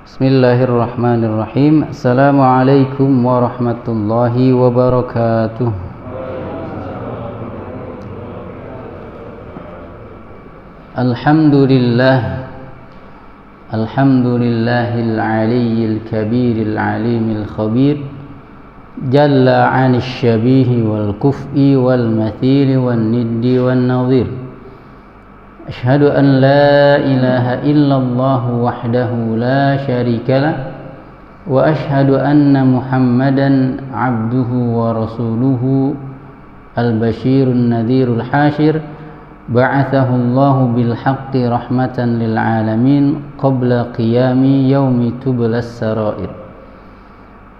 Bismillahirrahmanirrahim. Assalamualaikum warahmatullahi wabarakatuh. Alhamdulillahil aliyyil kabiril alimil khabir, jalla 'anil syabihi wal kuf'i wal mathili wan niddi wan nadhir. Ashhadu an la ilaha illallah wahdahu la syarika lah, wa ashhadu anna Muhammadan abduhu wa rasuluhu al-basyirun nadhirul hashir, ba'athahu Allahu bil haqqi rahmatan lil alamin qabla qiyami yaumi tublas sarair.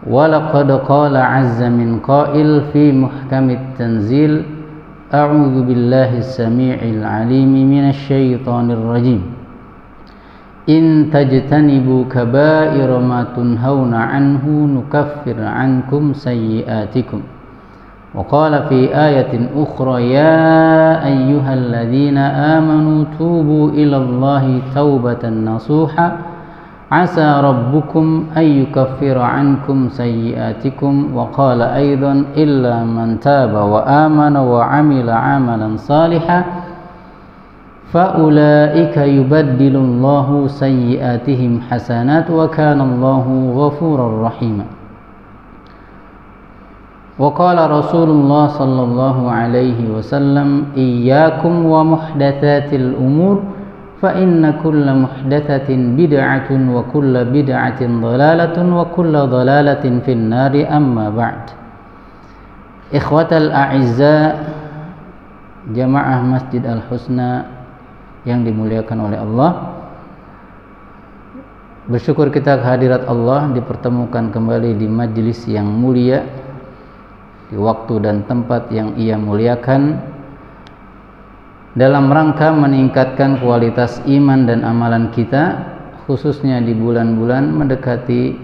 Wa laqad qala 'azza min qail fi muhkamit tanzil, a'udzu billahi as-sami'il 'alimi minasy syaithanir rajim. In tajtanibu kaba'ira ma tunhauna 'anhu nukaffir 'ankum sayyi'atikum. Wa qala fi ayatin ukhra, ya ayyuhalladzina amanu tubu ilallahi taubatan nasuha, asa rabbukum ay yukaffira 'ankum sayyi'atikum. Wa qala aidan illa man taba wa amana wa 'amila 'amalan salihan fa ulaika yubaddilullahu sayyi'atihim hasanat wa kana Allahu ghafurar rahim. Wa qala Rasulullah sallallahu alaihi wasallam, iyyakum wa muhdatsatil umur fa inna kulla muhdatsatin bid'atun wa kulla bid'atin dhalalatun wa kulla dhalalatin fin nari, amma ba'd. Ikhwatal a'izza, jamaah Masjid Al-Husna yang dimuliakan oleh Allah, bersyukur kita kehadirat Allah dipertemukan kembali di majlis yang mulia, di waktu dan tempat yang Ia muliakan, dalam rangka meningkatkan kualitas iman dan amalan kita, khususnya di bulan-bulan mendekati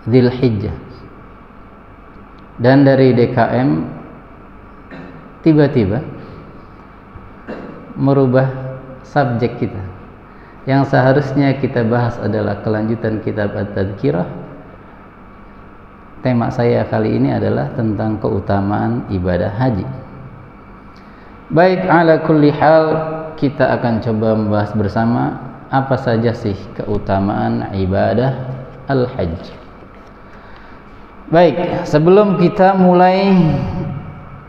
Dzulhijjah. Dan dari DKM tiba-tiba merubah subjek kita. Yang seharusnya kita bahas adalah kelanjutan kitab At-Tadhkirah. Tema saya kali ini adalah tentang keutamaan ibadah haji. Baik, ala kulli hal, kita akan coba membahas bersama apa saja sih keutamaan ibadah al-hajj. Baik, sebelum kita mulai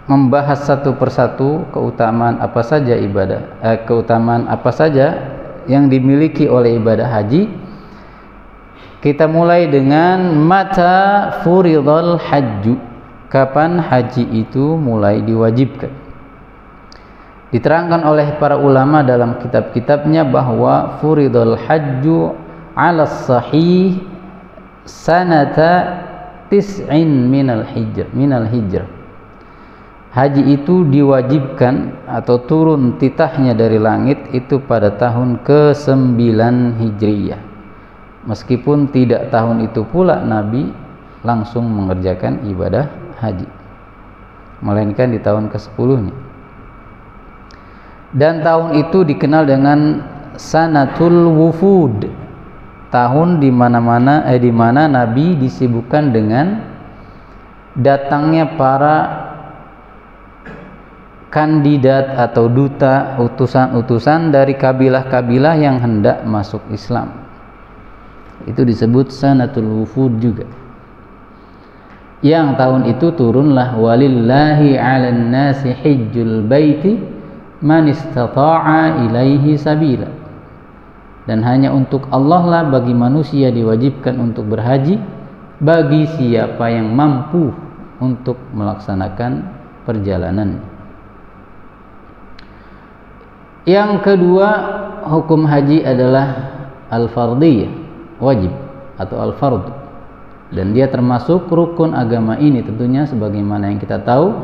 membahas satu persatu keutamaan apa saja keutamaan apa saja yang dimiliki oleh ibadah haji, kita mulai dengan mata furidhal hajju, kapan haji itu mulai diwajibkan. Diterangkan oleh para ulama dalam kitab-kitabnya bahwa furidhal hajju 'ala sahih sanata tis'in minal hijrah. Haji itu diwajibkan atau turun titahnya dari langit itu pada tahun ke-9 Hijriyah. Meskipun tidak tahun itu pula Nabi langsung mengerjakan ibadah haji, melainkan di tahun ke-10 nih. Dan tahun itu dikenal dengan Sanatul Wufud, tahun di mana Nabi disibukkan dengan datangnya para kandidat atau duta, utusan-utusan dari kabilah-kabilah yang hendak masuk Islam. Itu disebut Sanatul Wufud juga. Yang tahun itu turunlah walillahi 'alan nasi hijjul baiti man istata'a ilaihi sabila. Dan hanya untuk Allah lah bagi manusia diwajibkan untuk berhaji, bagi siapa yang mampu untuk melaksanakan perjalanan. Yang kedua, hukum haji adalah al-fardiyah, wajib atau al-fard, dan dia termasuk rukun agama ini tentunya sebagaimana yang kita tahu,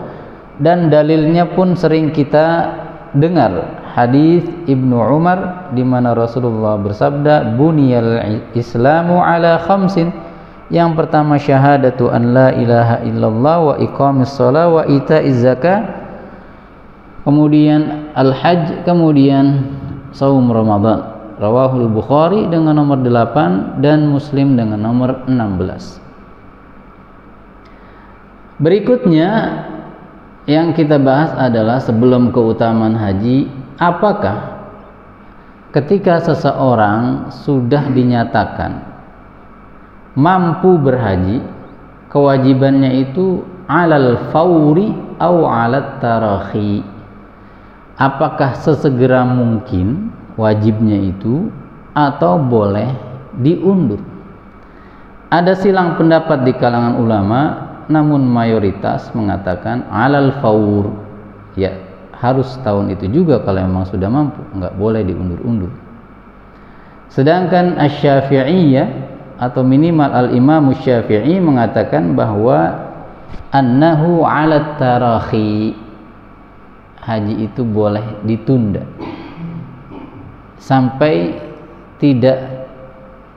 dan dalilnya pun sering kita dengar, hadis Ibnu Umar di mana Rasulullah bersabda, buniyal islamu ala khamsin. Yang pertama syahadatu an la ilaha illallah wa iqamis shalah wa ita'iz zakah, kemudian al-hajj, kemudian saum Ramadan. Rawahul Bukhari dengan nomor 8 dan Muslim dengan nomor 16. Berikutnya yang kita bahas adalah sebelum keutamaan haji, apakah ketika seseorang sudah dinyatakan mampu berhaji, kewajibannya itu alal fauri au alat tarakhi. Apakah sesegera mungkin wajibnya itu atau boleh diundur? Ada silang pendapat di kalangan ulama, namun mayoritas mengatakan alal faur, ya harus tahun itu juga kalau memang sudah mampu, nggak boleh diundur-undur. Sedangkan Asy-Syafi'iyah atau minimal al-Imam Syafi'i mengatakan bahwa annahu 'ala tarakhi, haji itu boleh ditunda sampai tidak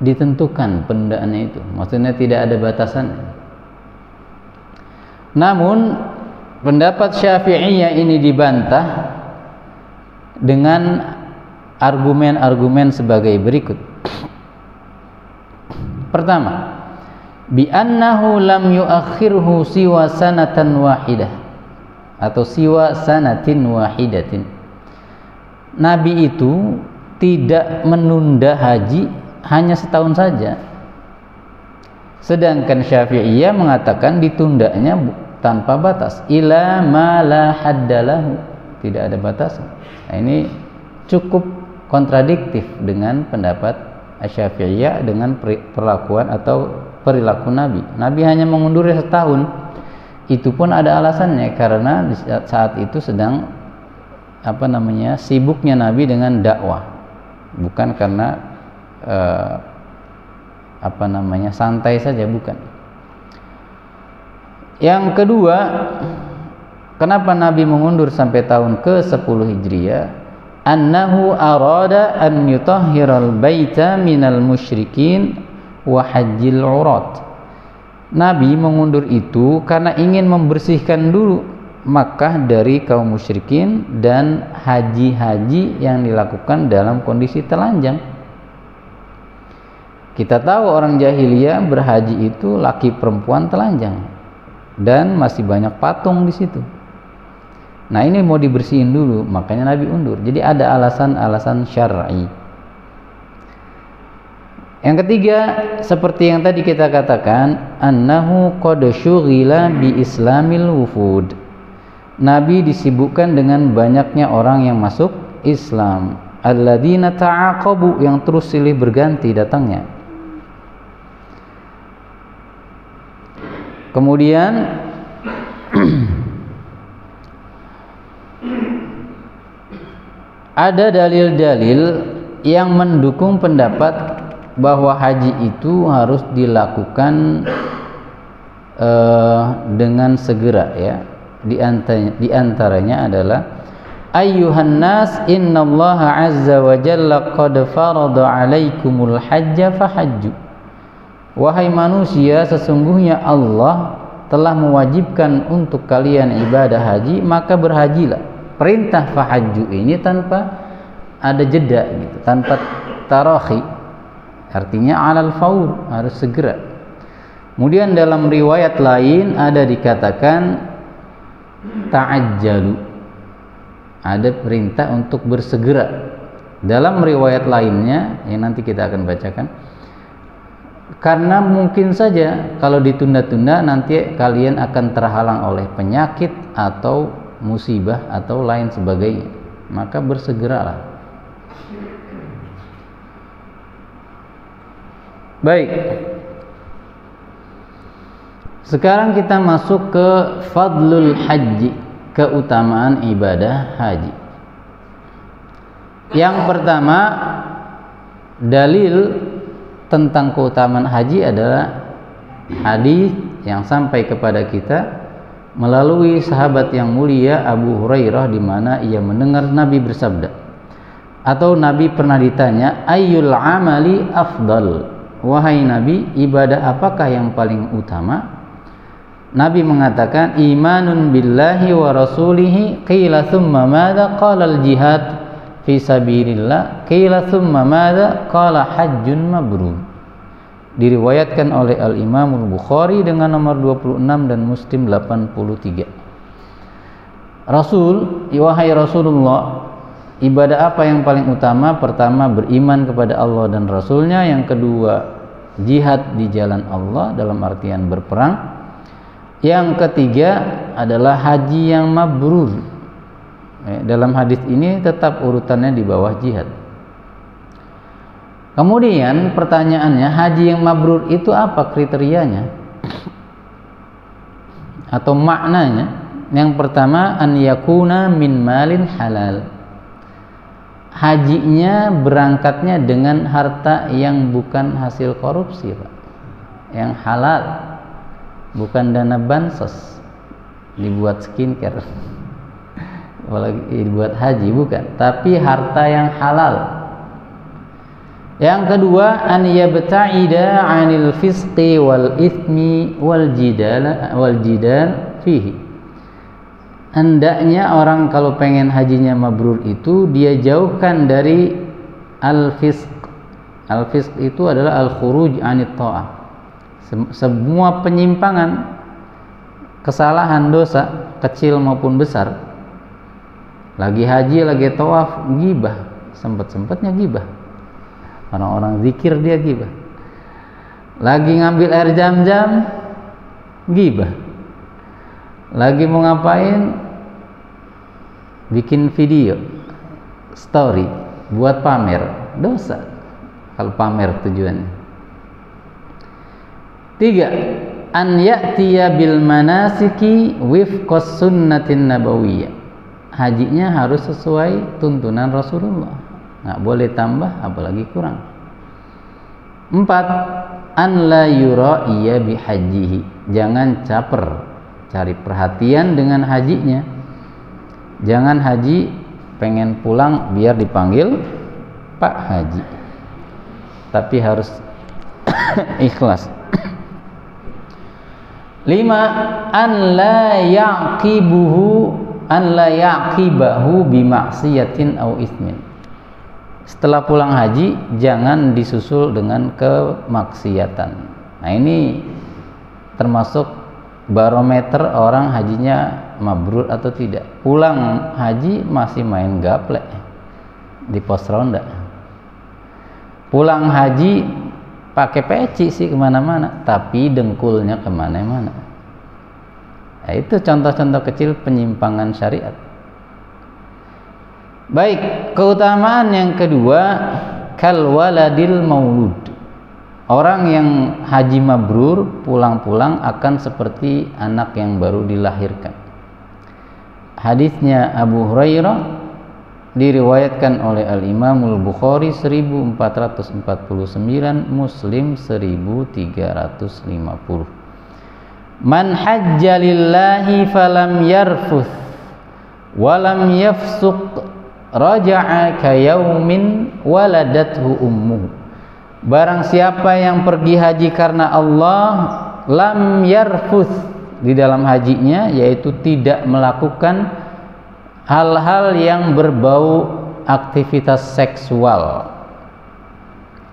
ditentukan penundaannya itu, maksudnya tidak ada batasannya. Namun pendapat Syafi'iyah ini dibantah dengan argumen-argumen sebagai berikut. Pertama, bi annahu lam yuakhirhu siwa sanatan wahidah atau siwa sanatin wahidatin. Nabi itu tidak menunda haji hanya setahun saja. Sedangkan Syafi'iyah mengatakan ditundanya tanpa batas, ila ma la haddalahu, tidak ada batas. Nah, ini cukup kontradiktif dengan pendapat Asy-Syafi'iyah dengan perlakuan atau perilaku Nabi. Nabi hanya mengundurnya setahun. Itu pun ada alasannya, karena di saat itu sedang sibuknya Nabi dengan dakwah, bukan karena santai saja, bukan. Yang kedua, kenapa Nabi mengundur sampai tahun ke-10 Hijriah? Annahu arada an yutahhiral baita minal musyrikin wa hajjil urat. Nabi mengundur itu karena ingin membersihkan dulu Makkah dari kaum musyrikin dan haji-haji yang dilakukan dalam kondisi telanjang. Kita tahu orang jahiliyah berhaji itu laki perempuan telanjang dan masih banyak patung di situ. Nah, ini mau dibersihin dulu, makanya Nabi undur. Jadi ada alasan-alasan syar'i. Yang ketiga, seperti yang tadi kita katakan, annahu qad syughila bi islamil wufud. Nabi disibukkan dengan banyaknya orang yang masuk Islam, alladzina ta'aqabu, yang terus silih berganti datangnya. Kemudian ada dalil-dalil yang mendukung pendapat bahwa haji itu harus dilakukan dengan segera, ya. Di antaranya adalah ayyuhan nas innallaha azza wa jalla qad farada 'alaikumul hajja fahajju. Wahai manusia, sesungguhnya Allah telah mewajibkan untuk kalian ibadah haji, maka berhajilah. Perintah fahajju ini tanpa ada jeda gitu, tanpa tarakhi. Artinya 'alal faur, harus segera. Kemudian dalam riwayat lain ada dikatakan ta'ajjalu, ada perintah untuk bersegera. Dalam riwayat lainnya yang nanti kita akan bacakan, karena mungkin saja kalau ditunda-tunda nanti kalian akan terhalang oleh penyakit atau musibah atau lain sebagainya, maka bersegeralah. Baik, sekarang kita masuk ke fadlul haji, keutamaan ibadah haji. Yang pertama, dalil tentang keutamaan haji adalah hadis yang sampai kepada kita melalui sahabat yang mulia Abu Hurairah, di mana ia mendengar Nabi bersabda, atau Nabi pernah ditanya, ayyul amali afdal, wahai Nabi, ibadah apakah yang paling utama? Nabi mengatakan, imanun billahi wa rasulihi, qila thumma madza, qala al jihad fi sabilillah. Qila tsumma madza? Qala hajjun mabrur. Diriwayatkan oleh Al-Imam Al-Bukhari dengan nomor 26 dan Muslim 83. Wahai Rasulullah, ibadah apa yang paling utama? Pertama, beriman kepada Allah dan Rasulnya. Yang kedua, jihad di jalan Allah dalam artian berperang. Yang ketiga adalah haji yang mabrur. Dalam hadis ini tetap urutannya di bawah jihad. Kemudian pertanyaannya, haji yang mabrur itu apa kriterianya atau maknanya? Yang pertama, an yakuna min malin halal. Hajinya berangkatnya dengan harta yang bukan hasil korupsi, Pak. Yang halal, bukan dana bansos dibuat skincare, apalagi dibuat haji, bukan, tapi harta yang halal. Yang kedua, an yabta'ida 'anil fisqi wal itsmi wal jidal fihi. Hendaknya orang kalau pengen hajinya mabrur itu dia jauhkan dari al-fisq. Al-fisq itu adalah al-khuruj 'anit tha'ah. Semua penyimpangan, kesalahan, dosa, kecil maupun besar. Lagi haji, lagi tawaf, gibah, sempet-sempetnya gibah. Orang-orang zikir dia gibah. Lagi ngambil air Zam-Zam, gibah. Lagi mau ngapain? Bikin video, story, buat pamer, dosa. Kalau pamer tujuannya. 3. An ya'tiya bil manasiki wifqas sunnatin nabawiyyah. Hajinya harus sesuai tuntunan Rasulullah. Nggak boleh tambah apalagi kurang. 4. An la yura'iya bihajihi. Jangan caper, cari perhatian dengan hajinya. Jangan haji pengen pulang biar dipanggil Pak Haji, tapi harus ikhlas. 5. An la yaqibahu bimaksiatin au ismin. Setelah pulang haji jangan disusul dengan kemaksiatan. Nah, ini termasuk barometer orang hajinya mabrur atau tidak. Pulang haji masih main gaplek di pos ronda. Pulang haji pakai peci sih kemana-mana, tapi dengkulnya kemana-mana. Nah, itu contoh-contoh kecil penyimpangan syariat. Baik, keutamaan yang kedua, kal waladil maulud. Orang yang haji mabrur pulang-pulang akan seperti anak yang baru dilahirkan. Hadisnya Abu Hurairah diriwayatkan oleh Al-Imam Al-Bukhari 1449, Muslim 1350. Man hajja lillahi falam yarfuth walam yafsuq raja'a kayaumin waladathu ummuhu. Barang siapa yang pergi haji karena Allah, lam yarfuth, di dalam hajinya yaitu tidak melakukan hal-hal yang berbau aktivitas seksual.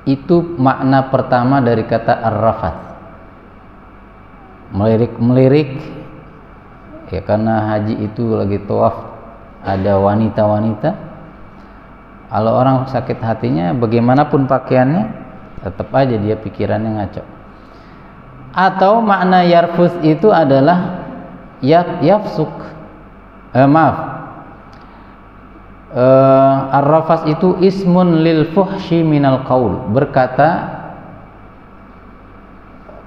Itu makna pertama dari kata ar-rafath. Melirik-melirik ya, karena haji itu lagi tawaf ada wanita-wanita. Kalau orang sakit hatinya bagaimanapun pakaiannya tetap aja dia pikirannya ngaco. Atau makna yarfus itu adalah yafsuk. Ar-rafas itu ismun lil fuhshi minal qaul, berkata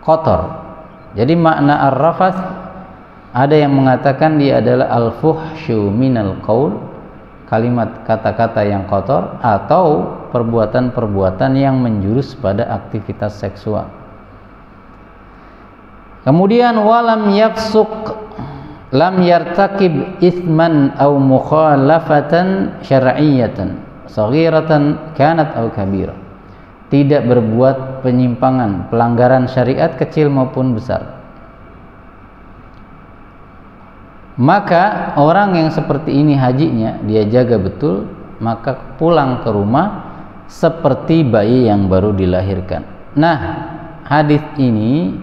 kotor. Jadi makna ar-rafas ada yang mengatakan dia adalah al-fuhsyu minal qaul, kalimat kata-kata yang kotor atau perbuatan-perbuatan yang menjurus pada aktivitas seksual. Kemudian walam yafsuk, lam yartakib ithman aw mukhalafatan syar'iyyatan saghiratan kanat aw kabira. Tidak berbuat penyimpangan, pelanggaran syariat kecil maupun besar. Maka orang yang seperti ini hajinya dia jaga betul, maka pulang ke rumah seperti bayi yang baru dilahirkan. Nah, hadis ini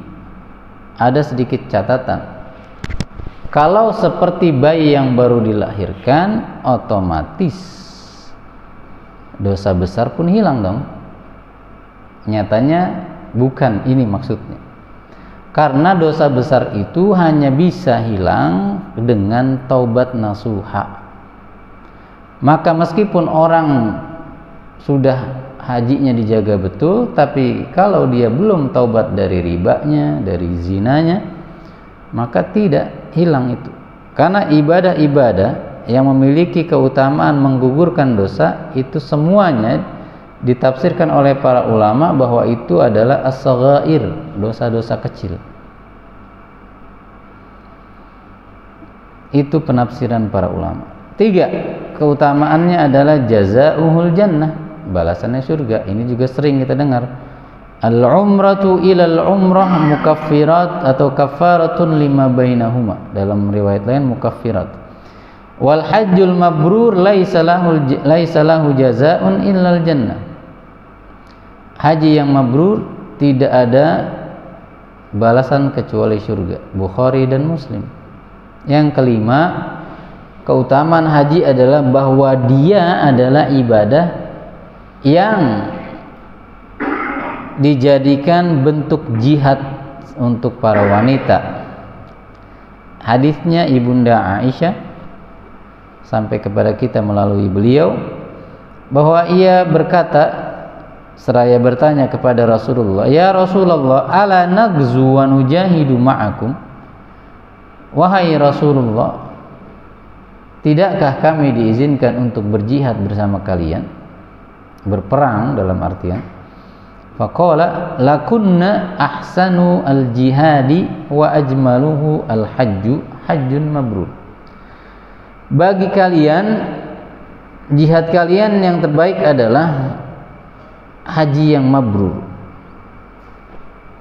ada sedikit catatan. Kalau seperti bayi yang baru dilahirkan, otomatis dosa besar pun hilang dong. Nyatanya bukan ini maksudnya. Karena dosa besar itu hanya bisa hilang dengan taubat nasuha. Maka meskipun orang sudah hajinya dijaga betul, tapi kalau dia belum taubat dari ribanya, dari zinanya, maka tidak hilang itu. Karena ibadah-ibadah yang memiliki keutamaan menggugurkan dosa itu semuanya ditafsirkan oleh para ulama bahwa itu adalah as-saghair, dosa-dosa kecil. Itu penafsiran para ulama. 3, keutamaannya adalah jazaa'uhul jannah, balasannya surga. Ini juga sering kita dengar. Al-umratu ilal umrah mukaffirat atau kafaratun lima bainahuma. Dalam riwayat lain mukaffirat. Wal hajjul mabrur laisa lahu jazaa'un illal jannah. Haji yang mabrur tidak ada balasan kecuali surga. Bukhari dan Muslim. Yang kelima, keutamaan haji adalah bahwa dia adalah ibadah yang dijadikan bentuk jihad untuk para wanita. Hadisnya Ibunda Aisyah sampai kepada kita melalui beliau bahwa ia berkata seraya bertanya kepada Rasulullah, "Ya Rasulullah, ala nagzu wa nujahidu ma'akum?" Wahai Rasulullah, tidakkah kami diizinkan untuk berjihad bersama kalian? Berperang dalam artian. Faqala lakunna ahsanu al-jihadi wa ajmaluhu al-hajju hajjun mabrur. Bagi kalian, jihad kalian yang terbaik adalah haji yang mabrur.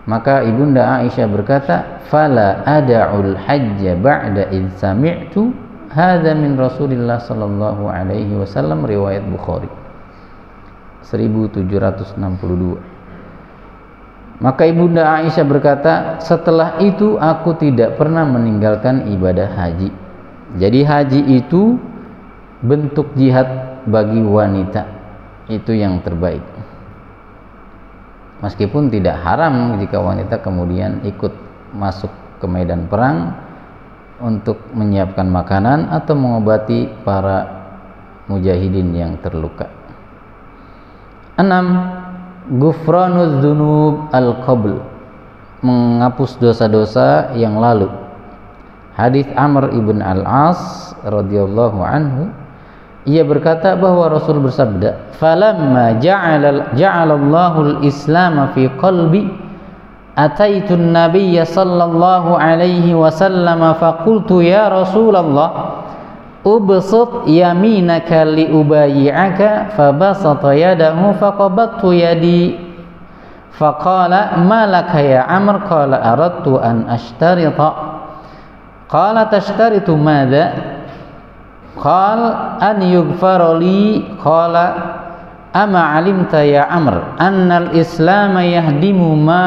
Maka Ibunda Aisyah berkata, "Fala ada'ul hajja ba'da id sami'tu hadza min Rasulillah sallallahu alaihi wasallam," riwayat Bukhari 1762. Maka Ibunda Aisyah berkata, setelah itu aku tidak pernah meninggalkan ibadah haji. Jadi haji itu bentuk jihad bagi wanita, itu yang terbaik. Meskipun tidak haram jika wanita kemudian ikut masuk ke medan perang untuk menyiapkan makanan atau mengobati para mujahidin yang terluka. 6. Ghufranuz dzunub al-qabl, menghapus dosa-dosa yang lalu. Hadis Amr ibn al-As radhiyallahu anhu, ia berkata bahwa Rasul bersabda, "Falamma ja'alallahu al-Islam fi qalbi, ataitu an-nabiy sallallahu alaihi wasallam faqultu ya Rasulullah, ubsut yaminaka li ubayyi'aka." Fabasata yadahu faqabattu yadi. Faqala ma laka ya Amr? Qala aradtu an ashtarita. Qala tashtaritu madza? Qal an yughfara li. Qala ama alimta ya Amr annal islam yahdimu ma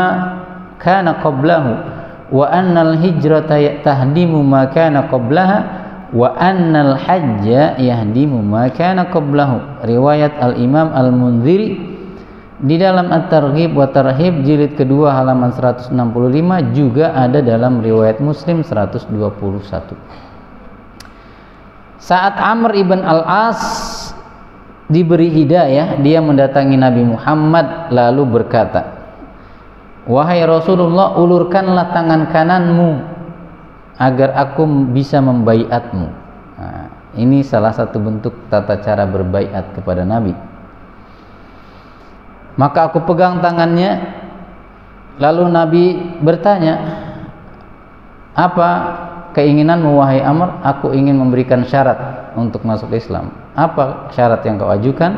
kana qablahu wa annal hijrata tahdimu ma kana qablaha wa annal hajja yahdimu ma kana qablahu. Riwayat Al-Imam Al-Munziri di dalam At-Targhib wa Tarhib jilid kedua halaman 165, juga ada dalam riwayat Muslim 121. Saat Amr ibn al-As diberi hidayah, dia mendatangi Nabi Muhammad lalu berkata, "Wahai Rasulullah, ulurkanlah tangan kananmu agar aku bisa membaiatmu." Nah, ini salah satu bentuk tata cara berbaiat kepada Nabi. Maka aku pegang tangannya, lalu Nabi bertanya, "Apa keinginanmu wahai Amr?" "Aku ingin memberikan syarat untuk masuk Islam." "Apa syarat yang kau ajukan?"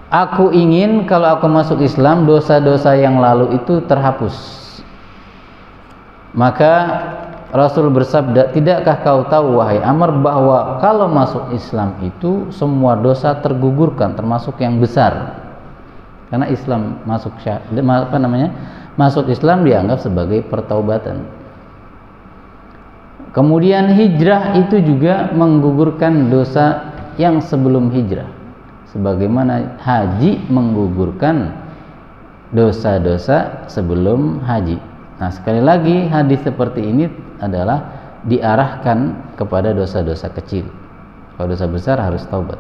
"Aku ingin kalau aku masuk Islam, dosa-dosa yang lalu itu terhapus." Maka Rasul bersabda, "Tidakkah kau tahu wahai Amr bahwa kalau masuk Islam itu semua dosa tergugurkan termasuk yang besar?" Karena Islam masuk Islam dianggap sebagai pertaubatan. Kemudian hijrah itu juga menggugurkan dosa yang sebelum hijrah, sebagaimana haji menggugurkan dosa-dosa sebelum haji. Nah, sekali lagi hadis seperti ini adalah diarahkan kepada dosa-dosa kecil. Kalau dosa besar harus taubat.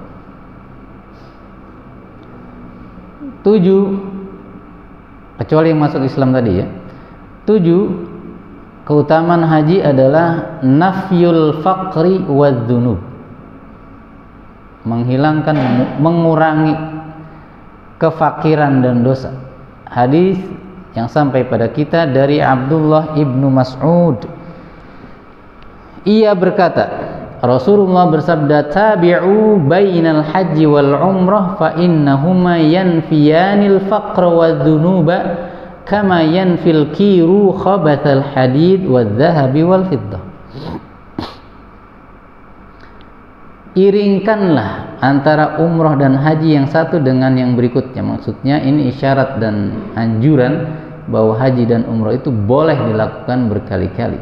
7, kecuali yang masuk Islam tadi ya. 7, keutamaan haji adalah nafyul faqri wadzunub, menghilangkan, mengurangi kefakiran dan dosa. Hadis yang sampai pada kita dari Abdullah ibnu Mas'ud, ia berkata, Rasulullah bersabda, "Tabi'u bainal haji wal umrah fa innahuma yanfiyanil faqra wadzunuba kama yanfil kiru khabathal hadid wadzahabi wal fiddah." Iringkanlah antara umroh dan haji yang satu dengan yang berikutnya. Maksudnya ini isyarat dan anjuran bahwa haji dan umroh itu boleh dilakukan berkali-kali,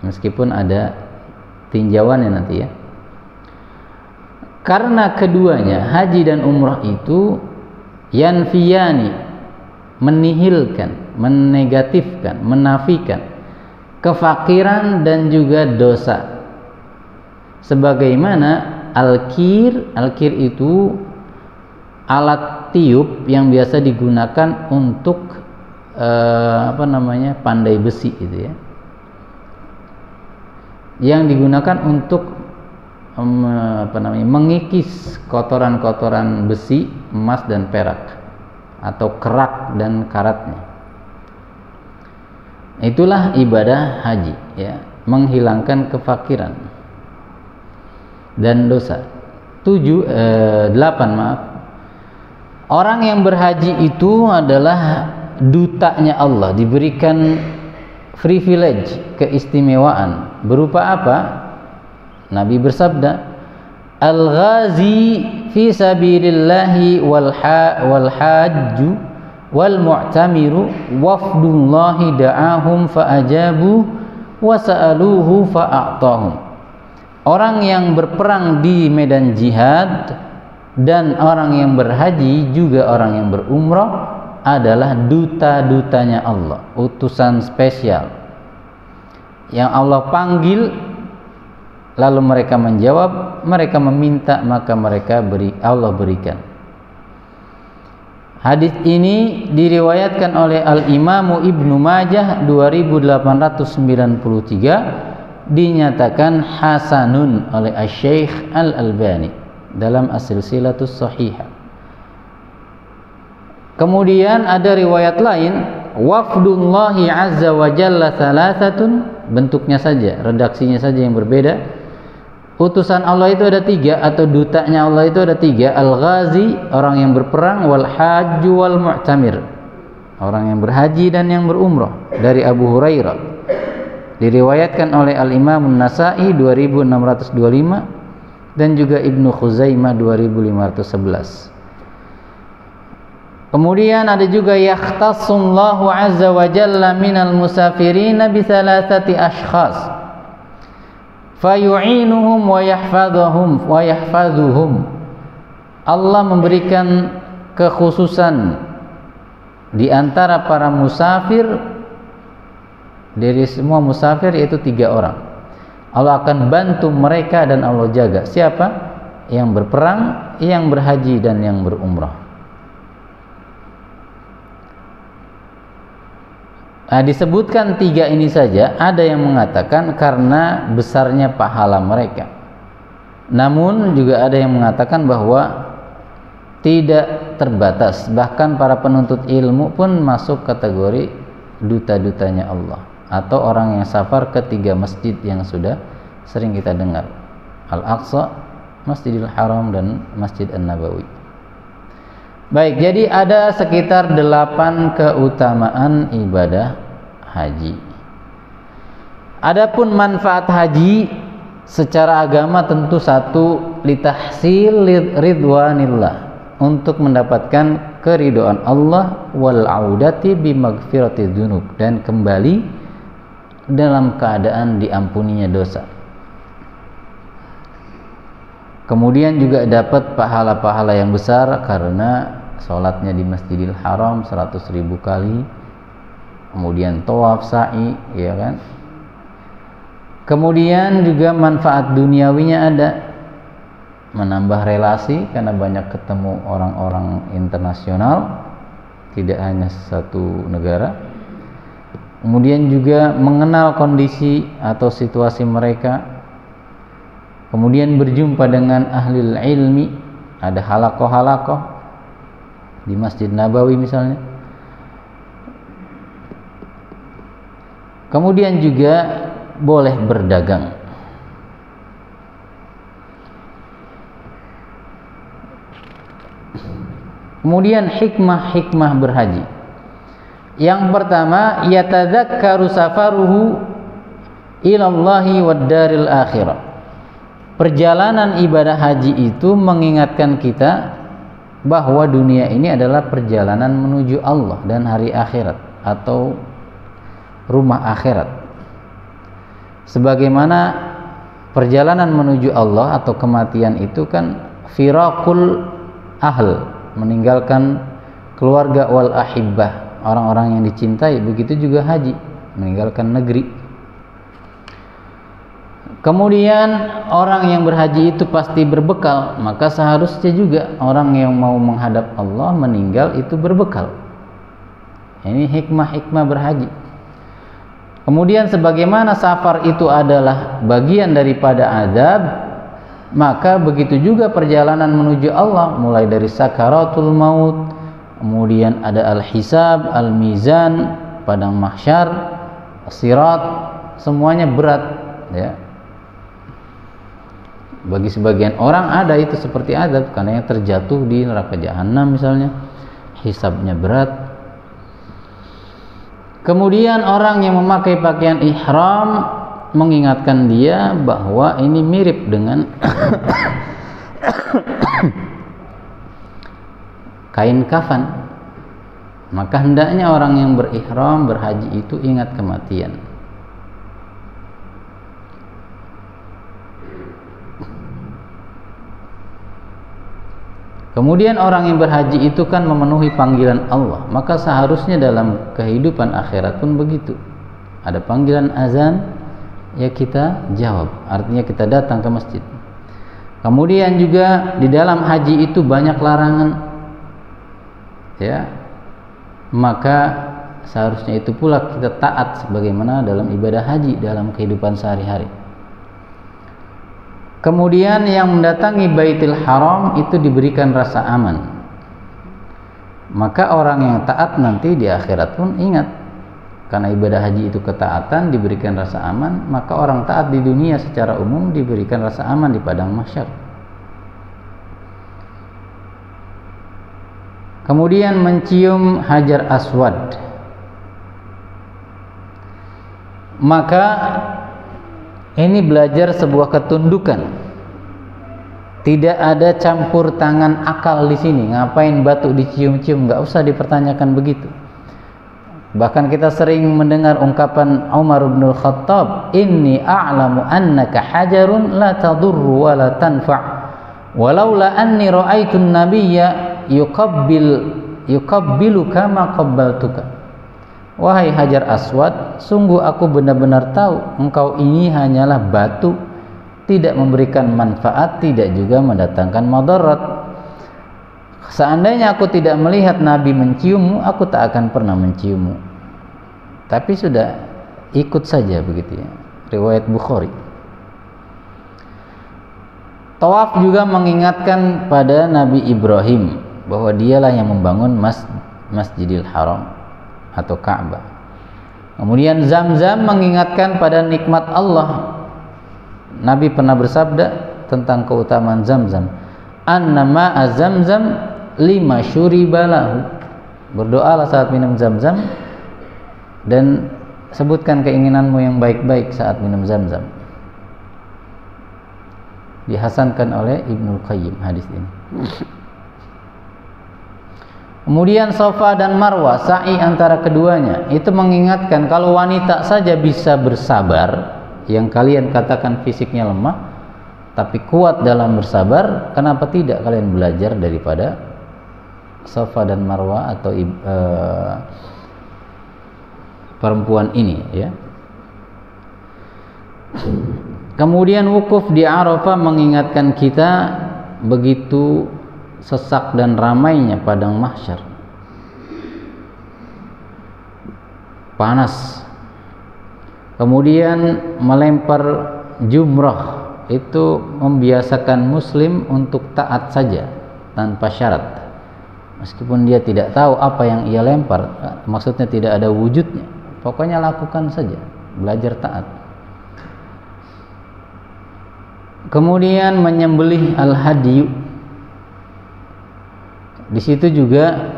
meskipun ada tinjauannya nanti ya. Karena keduanya, haji dan umroh itu yanfiyani, menihilkan, menegatifkan, menafikan kefakiran dan juga dosa. Sebagaimana al-kir itu alat tiup yang biasa digunakan untuk pandai besi itu ya, yang digunakan untuk mengikis kotoran-kotoran besi, emas dan perak, atau kerak dan karatnya. Itulah ibadah haji ya, menghilangkan kefakiran dan dosa. 8 orang yang berhaji itu adalah dutanya Allah, diberikan privilege, keistimewaan. Berupa apa? Nabi bersabda, "Al-ghazi fi sabilillahi wal hajju wal mu'tamiru wafdullahi da'ahum fa'ajabu wa sa'aluhu fa'a'tahum." Orang yang berperang di medan jihad dan orang yang berhaji, juga orang yang berumrah, adalah duta-dutanya Allah, utusan spesial yang Allah panggil, lalu mereka menjawab, mereka meminta, maka Allah berikan. Hadis ini diriwayatkan oleh Al-Imam Ibnu Majah 2893, dinyatakan hasanun oleh Asy-Syaikh Al-Albani dalam As-Silsilatus Shahihah. Kemudian ada riwayat lain, wafdullahi azza wa jalla thalathatun, bentuknya saja, redaksinya saja yang berbeda. Utusan Allah itu ada 3, atau dutanya Allah itu ada 3. Al-ghazi, orang yang berperang, wal hajju wal mu'tamir, orang yang berhaji dan yang berumrah. Dari Abu Hurairah, diriwayatkan oleh Al-Imam An-Nasa'i 2625 dan juga Ibnu Khuzaimah 2511. Kemudian ada juga yakhtassullahu azza wa jalla minal musafirina bi thalathati ashkhas fayu'inuhum wa yahfazuhum. Allah memberikan kekhususan di antara para musafir, dari semua musafir, yaitu 3 orang. Allah akan bantu mereka dan Allah jaga. Siapa? Yang berperang, yang berhaji dan yang berumrah. Nah, disebutkan 3 ini saja. Ada yang mengatakan karena besarnya pahala mereka. Namun juga ada yang mengatakan bahwa tidak terbatas. Bahkan para penuntut ilmu pun masuk kategori duta-dutanya Allah, atau orang yang safar ke 3 masjid yang sudah sering kita dengar, Al-Aqsa, Masjidil Haram dan Masjid An-Nabawi. Baik, jadi ada sekitar 8 keutamaan ibadah haji. Adapun manfaat haji secara agama tentu satu, litahsil ridwanillah, untuk mendapatkan keridhaan Allah, wal audati bi maghfirati dzunub, dan kembali dalam keadaan diampuninya dosa. Kemudian juga dapat pahala-pahala yang besar karena sholatnya di Masjidil Haram 100.000 kali, kemudian tawaf, sa'i, ya kan. Kemudian juga manfaat duniawinya ada, menambah relasi karena banyak ketemu orang-orang internasional, tidak hanya satu negara. Kemudian juga mengenal kondisi atau situasi mereka. Kemudian berjumpa dengan ahlul ilmi, ada halakoh-halakoh di Masjid Nabawi misalnya. Kemudian juga boleh berdagang. Kemudian hikmah-hikmah berhaji. Yang pertama, yatadzakkaru safaruhu ilallahi wad daril akhirah. Perjalanan ibadah haji itu mengingatkan kita bahwa dunia ini adalah perjalanan menuju Allah dan hari akhirat atau rumah akhirat. Sebagaimana perjalanan menuju Allah atau kematian itu kan firaqul ahl, meninggalkan keluarga, wal ahibbah, orang-orang yang dicintai. Begitu juga haji, meninggalkan negeri. Kemudian orang yang berhaji itu pasti berbekal, maka seharusnya juga orang yang mau menghadap Allah meninggal itu berbekal. Ini hikmah-hikmah berhaji. Kemudian sebagaimana safar itu adalah bagian daripada azab, maka begitu juga perjalanan menuju Allah, mulai dari sakaratul maut, kemudian ada al-hisab, al-mizan, padang mahsyar, sirat, semuanya berat, ya. Bagi sebagian orang ada itu seperti azab karena yang terjatuh di neraka jahanam misalnya, hisabnya berat. Kemudian orang yang memakai pakaian ihram mengingatkan dia bahwa ini mirip dengan kain kafan. Maka hendaknya orang yang berihram berhaji itu ingat kematian. Kemudian orang yang berhaji itu kan memenuhi panggilan Allah, maka seharusnya dalam kehidupan akhirat pun begitu. Ada panggilan azan, ya kita jawab, artinya kita datang ke masjid. Kemudian juga di dalam haji itu banyak larangan, ya, maka seharusnya itu pula kita taat sebagaimana dalam ibadah haji, dalam kehidupan sehari-hari. Kemudian yang mendatangi Baitul Haram itu diberikan rasa aman. Maka orang yang taat nanti di akhirat pun ingat, karena ibadah haji itu ketaatan, diberikan rasa aman, maka orang taat di dunia secara umum diberikan rasa aman di padang mahsyar. Kemudian mencium Hajar Aswad. Maka ini belajar sebuah ketundukan. Tidak ada campur tangan akal di sini. Ngapain batu dicium-cium? Nggak usah dipertanyakan begitu. Bahkan kita sering mendengar ungkapan Umar bin Khattab, "Inni a'lamu annaka hajarun la tadurru wa la tanfa', walaula anni ra'aitun nabiyya yuqabbilu kama qabbaltuka." Wahai Hajar Aswad, sungguh aku benar-benar tahu engkau ini hanyalah batu, tidak memberikan manfaat, tidak juga mendatangkan madarat. Seandainya aku tidak melihat Nabi menciummu, aku tak akan pernah menciummu. Tapi sudah ikut saja begitu ya. Riwayat Bukhari. Tawaf juga mengingatkan pada Nabi Ibrahim bahwa dialah yang membangun Masjidil Haram atau Ka'bah. Kemudian Zam-Zam mengingatkan pada nikmat Allah. Nabi pernah bersabda tentang keutamaan Zam-Zam, "Annama az-Zamzam lima syuribalahu." Berdoalah saat minum Zam-Zam dan sebutkan keinginanmu yang baik-baik saat minum Zam-Zam. Dihasankan oleh Ibnul Qayyim hadis ini. Kemudian Safa dan Marwah, sa'i antara keduanya, itu mengingatkan kalau wanita saja bisa bersabar, yang kalian katakan fisiknya lemah tapi kuat dalam bersabar, kenapa tidak kalian belajar daripada Safa dan Marwah atau perempuan ini, ya. Kemudian wukuf di Arafah mengingatkan kita begitu sesak dan ramainya padang mahsyar, panas. Kemudian melempar jumrah itu membiasakan muslim untuk taat saja tanpa syarat, meskipun dia tidak tahu apa yang ia lempar, maksudnya tidak ada wujudnya, pokoknya lakukan saja, belajar taat. Kemudian menyembelih al-hadyu, di situ juga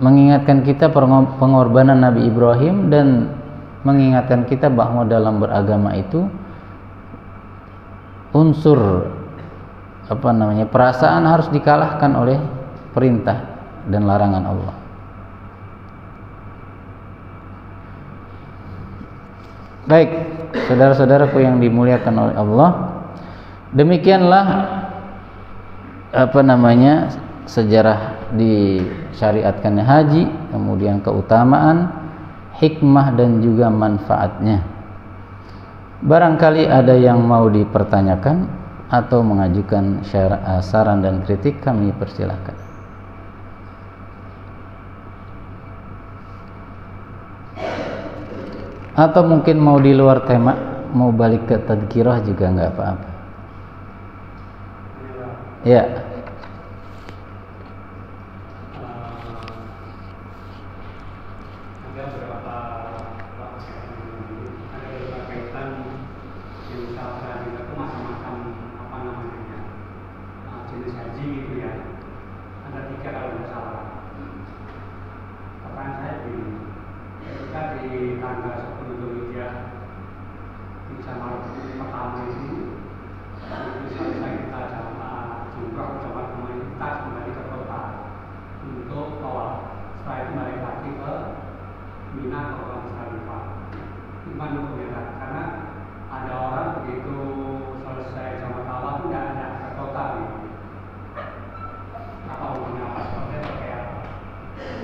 mengingatkan kita pengorbanan Nabi Ibrahim dan mengingatkan kita bahwa dalam beragama itu unsur perasaan harus dikalahkan oleh perintah dan larangan Allah. Baik, saudara-saudaraku yang dimuliakan oleh Allah, demikianlah sejarah disyariatkannya haji, kemudian keutamaan, hikmah dan juga manfaatnya. Barangkali ada yang mau dipertanyakan atau mengajukan saran dan kritik, kami persilahkan. Atau mungkin mau di luar tema, mau balik ke tadkirah juga nggak apa-apa. Ya.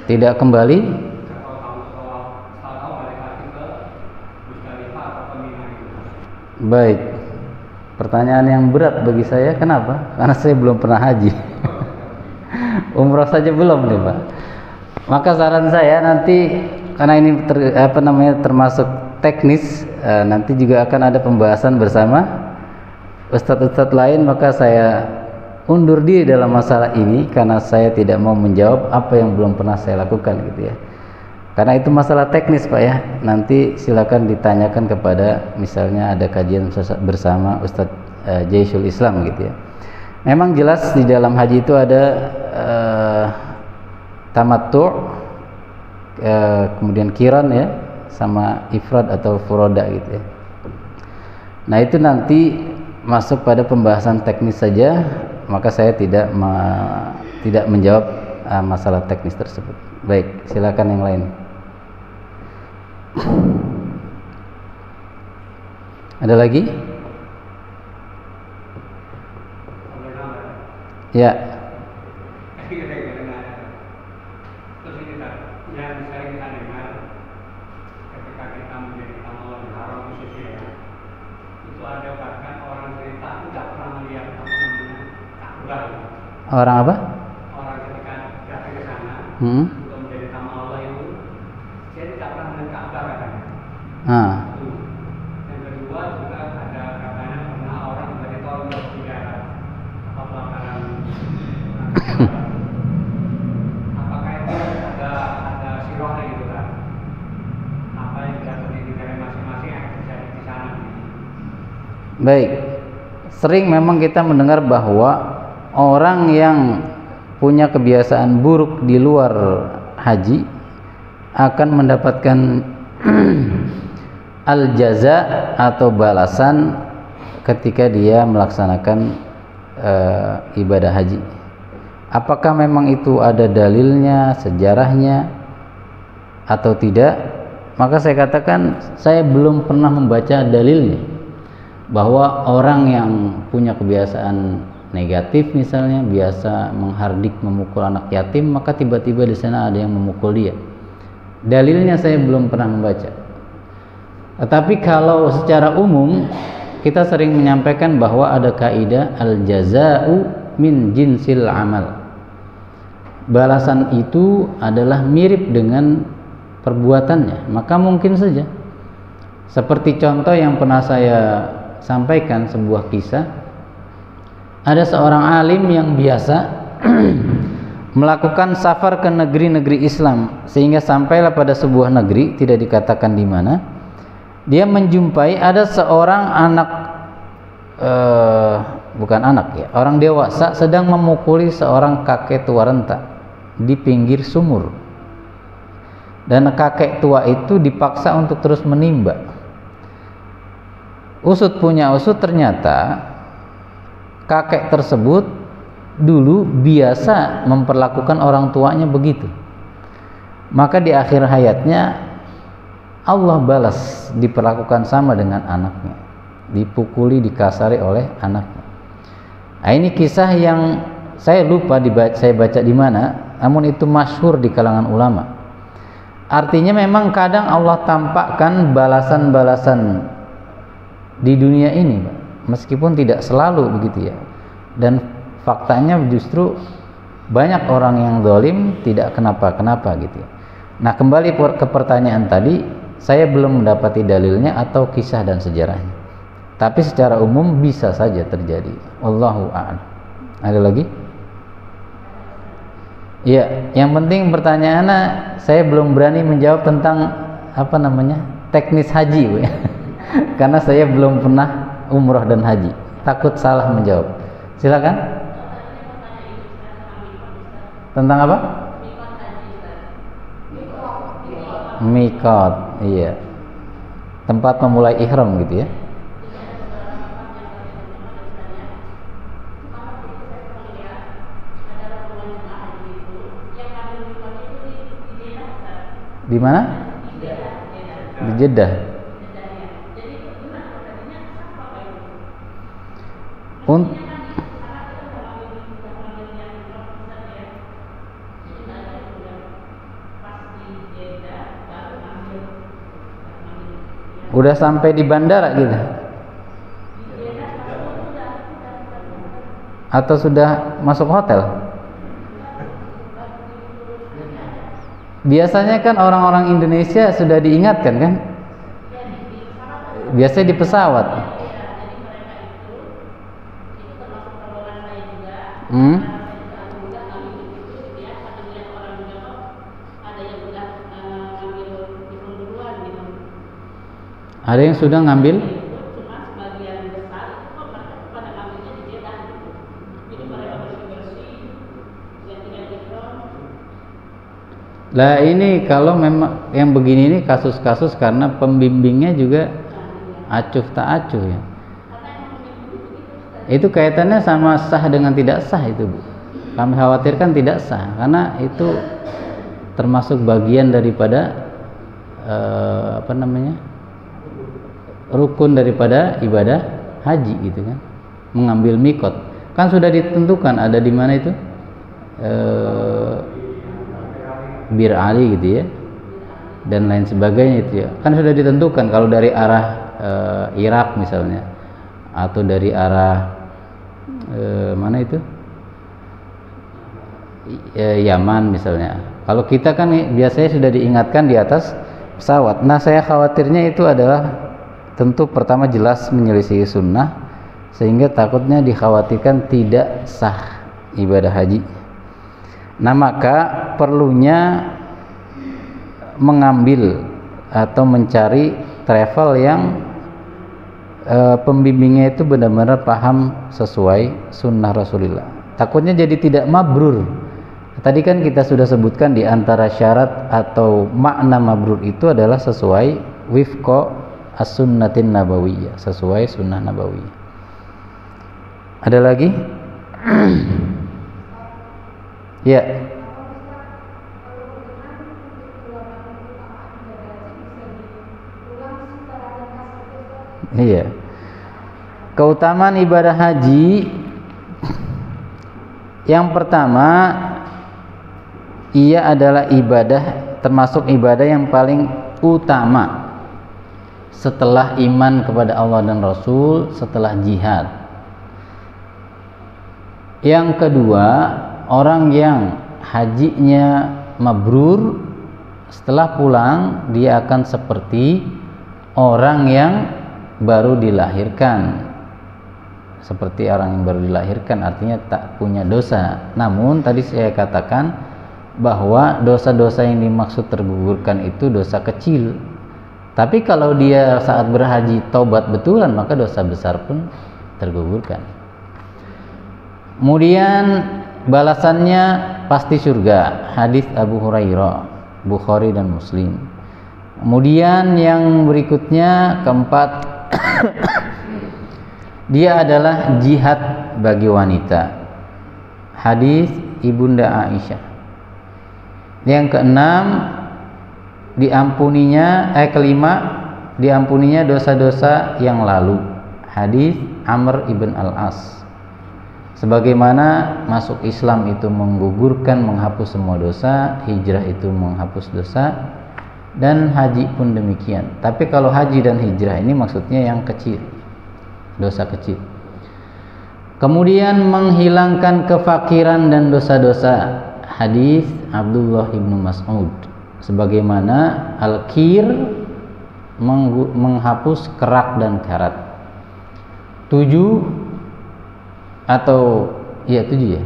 Tidak kembali. Baik, pertanyaan yang berat bagi saya. Kenapa? Karena saya belum pernah haji. Umrah saja belum nih Pak. Maka saran saya nanti, karena ini termasuk teknis, nanti juga akan ada pembahasan bersama ustadz-ustadz lain, maka saya undur diri dalam masalah ini karena saya tidak mau menjawab apa yang belum pernah saya lakukan gitu ya. Karena itu masalah teknis Pak ya. Nanti silakan ditanyakan kepada, misalnya ada kajian bersama Ustadz Jaisul Islam gitu ya. Memang jelas di dalam haji itu ada tamattu', kemudian qiran ya, sama ifrad atau furoda gitu ya. Nah itu nanti masuk pada pembahasan teknis saja, maka saya tidak menjawab masalah teknis tersebut. Baik, silakan yang lain. Ada lagi? Ya. Orang apa? Orang ketika datang ke sana untuk menjadi tamu Allah itu, dia tidak pernah melihat Ka'bah katanya. Yang kedua juga ada katanya pernah orang dari tahun 2003 apa pelanggaran. Apakah itu ada sirahnya gitu kan? Apa yang dilakukan di negara masing-masing yang terjadi di sana? Baik, sering memang kita mendengar bahwa orang yang punya kebiasaan buruk di luar haji akan mendapatkan al-jaza atau balasan ketika dia melaksanakan ibadah haji. Apakah memang itu ada dalilnya, sejarahnya atau tidak? Maka saya katakan saya belum pernah membaca dalilnya bahwa orang yang punya kebiasaan negatif misalnya, biasa menghardik, memukul anak yatim, maka tiba-tiba di sana ada yang memukul dia. Dalilnya saya belum pernah membaca. Tetapi kalau secara umum kita sering menyampaikan bahwa ada kaidah al-jaza'u min jinsil amal. Balasan itu adalah mirip dengan perbuatannya, maka mungkin saja. Seperti contoh yang pernah saya sampaikan, sebuah kisah. Ada seorang alim yang biasa melakukan safar ke negeri-negeri Islam, sehingga sampailah pada sebuah negeri, tidak dikatakan di mana, dia menjumpai ada seorang anak, bukan anak ya, orang dewasa sedang memukuli seorang kakek tua renta di pinggir sumur, dan kakek tua itu dipaksa untuk terus menimba. Usut punya usut, ternyata kakek tersebut dulu biasa memperlakukan orang tuanya begitu. Maka di akhir hayatnya Allah balas, diperlakukan sama dengan anaknya, dipukuli, dikasari oleh anaknya. Nah, ini kisah yang saya lupa saya baca di mana, namun itu masyhur di kalangan ulama. Artinya memang kadang Allah tampakkan balasan-balasan di dunia ini, meskipun tidak selalu begitu ya. Dan faktanya justru banyak orang yang zalim tidak kenapa-kenapa gitu ya. Nah, kembali ke pertanyaan tadi, saya belum mendapati dalilnya atau kisah dan sejarahnya. Tapi secara umum bisa saja terjadi. Wallahu a'lam. Ada lagi? Iya, yang penting pertanyaannya saya belum berani menjawab tentang teknis haji, Bu. Karena saya belum pernah umroh dan haji. Takut salah menjawab. Silakan. Tentang apa? Mikot, iya. Tempat memulai ihram gitu ya. Di mana? Di Jeddah. Udah sampai di bandara gitu? Atau sudah masuk hotel? Biasanya kan orang-orang Indonesia sudah diingatkan kan? Biasanya di pesawat. Ada yang sudah ngambil? Lah ini kalau memang yang begini ini kasus-kasus karena pembimbingnya juga acuh tak acuh ya. Itu kaitannya sama sah dengan tidak sah itu, Bu. Kami khawatirkan tidak sah karena itu termasuk bagian daripada rukun daripada ibadah haji gitu kan. Mengambil mikot. Kan sudah ditentukan ada di mana itu? Bir Ali gitu ya, dan lain sebagainya itu ya, kan sudah ditentukan kalau dari arah Irak misalnya, atau dari arah mana itu Yaman misalnya. Kalau kita kan biasanya sudah diingatkan di atas pesawat. Nah, saya khawatirnya itu adalah tentu pertama jelas menyelisih sunnah, sehingga takutnya dikhawatirkan tidak sah ibadah haji. Nah, maka perlunya mengambil atau mencari travel yang pembimbingnya itu benar-benar paham sesuai sunnah Rasulullah. Takutnya jadi tidak mabrur Tadi kan kita sudah sebutkan di antara syarat atau makna mabrur itu adalah sesuai wifqa as-sunnatin nabawiyah, sesuai sunnah nabawiyah. Ada lagi? Ya. Iya. Keutamaan ibadah haji yang pertama, ia adalah ibadah, termasuk ibadah yang paling utama setelah iman kepada Allah dan Rasul, setelah jihad. Yang kedua, orang yang hajinya mabrur, setelah pulang dia akan seperti orang yang baru dilahirkan. Seperti orang yang baru dilahirkan, artinya tak punya dosa. Namun tadi saya katakan bahwa dosa-dosa yang dimaksud tergugurkan itu dosa kecil. Tapi kalau dia saat berhaji taubat betulan, maka dosa besar pun tergugurkan. Kemudian balasannya pasti surga. Hadis Abu Hurairah, Bukhari dan Muslim. Kemudian yang berikutnya, keempat, dia adalah jihad bagi wanita. Hadis Ibunda Aisyah. Yang keenam, kelima, diampuninya dosa-dosa yang lalu. Hadis Amr ibn al-As. Sebagaimana masuk Islam itu menggugurkan, menghapus semua dosa, hijrah itu menghapus dosa, dan haji pun demikian. Tapi kalau haji dan hijrah ini maksudnya yang kecil, dosa kecil. Kemudian menghilangkan kefakiran dan dosa-dosa. Hadis Abdullah ibnu Mas'ud. Sebagaimana al-kir menghapus kerak dan karat. 7 ya.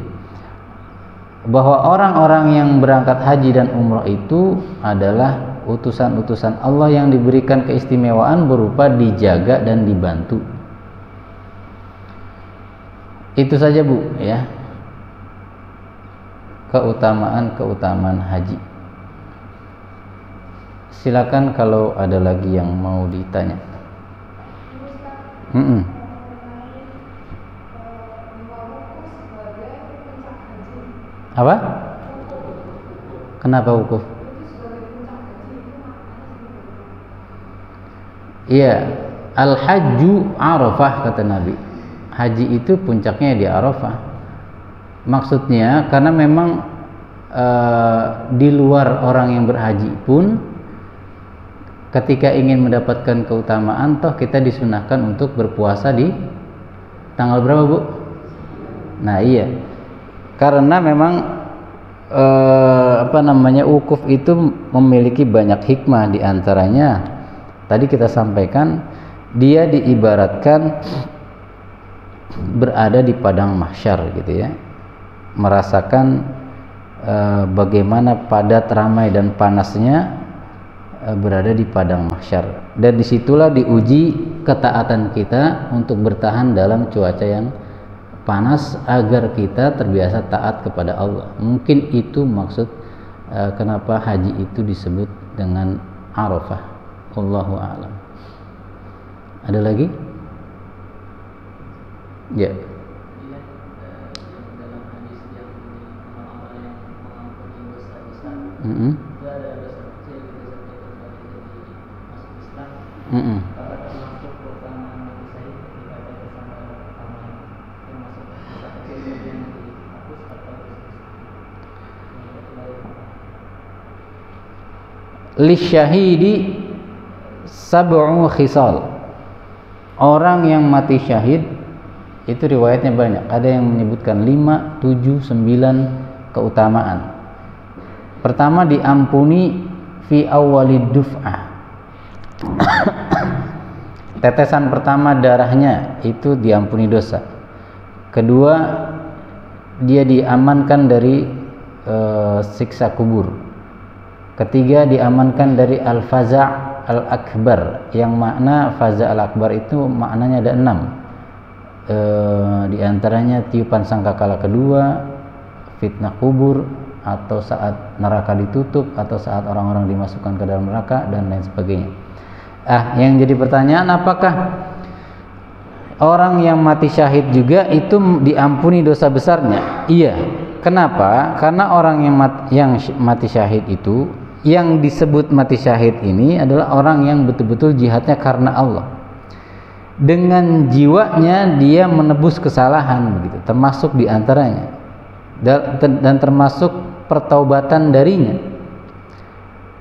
Bahwa orang-orang yang berangkat haji dan umrah itu adalah utusan-utusan Allah yang diberikan keistimewaan berupa dijaga dan dibantu. Itu saja Bu ya, keutamaan haji. Silakan kalau ada lagi yang mau ditanya. Apa? Kenapa wukuf? Iya, al-hajju Arafah kata Nabi. Haji itu puncaknya di Arafah. Maksudnya karena memang di luar orang yang berhaji pun ketika ingin mendapatkan keutamaan, toh kita disunahkan untuk berpuasa di tanggal berapa Bu? Nah iya, karena memang wukuf itu memiliki banyak hikmah. Di antaranya tadi kita sampaikan, dia diibaratkan berada di padang mahsyar gitu ya, merasakan bagaimana padat, ramai dan panasnya berada di padang mahsyar. Dan disitulah diuji ketaatan kita untuk bertahan dalam cuaca yang panas agar kita terbiasa taat kepada Allah. Mungkin itu maksud kenapa haji itu disebut dengan Arafah. Allahu a'lam. Ada lagi? Ya. Lisyahidi sab'u khisal. Orang yang mati syahid itu riwayatnya banyak. Ada yang menyebutkan 5, 7, 9 keutamaan. Pertama, diampuni fi awwalid duf'ah. Tetesan pertama darahnya itu diampuni dosa. Kedua, dia diamankan dari siksa kubur. Ketiga, diamankan dari al-faza' al-akbar. Yang makna faza' al-akbar itu maknanya ada 6. Di antaranya tiupan sangkakala kedua, fitnah kubur, atau saat neraka ditutup, atau saat orang-orang dimasukkan ke dalam neraka, dan lain sebagainya. Yang jadi pertanyaan, apakah orang yang mati syahid juga itu diampuni dosa besarnya? Iya. Kenapa? Karena orang yang mati syahid itu, yang disebut mati syahid ini adalah orang yang betul-betul jihadnya karena Allah. Dengan jiwanya dia menebus kesalahan, begitu, termasuk diantaranya, dan termasuk pertaubatan darinya.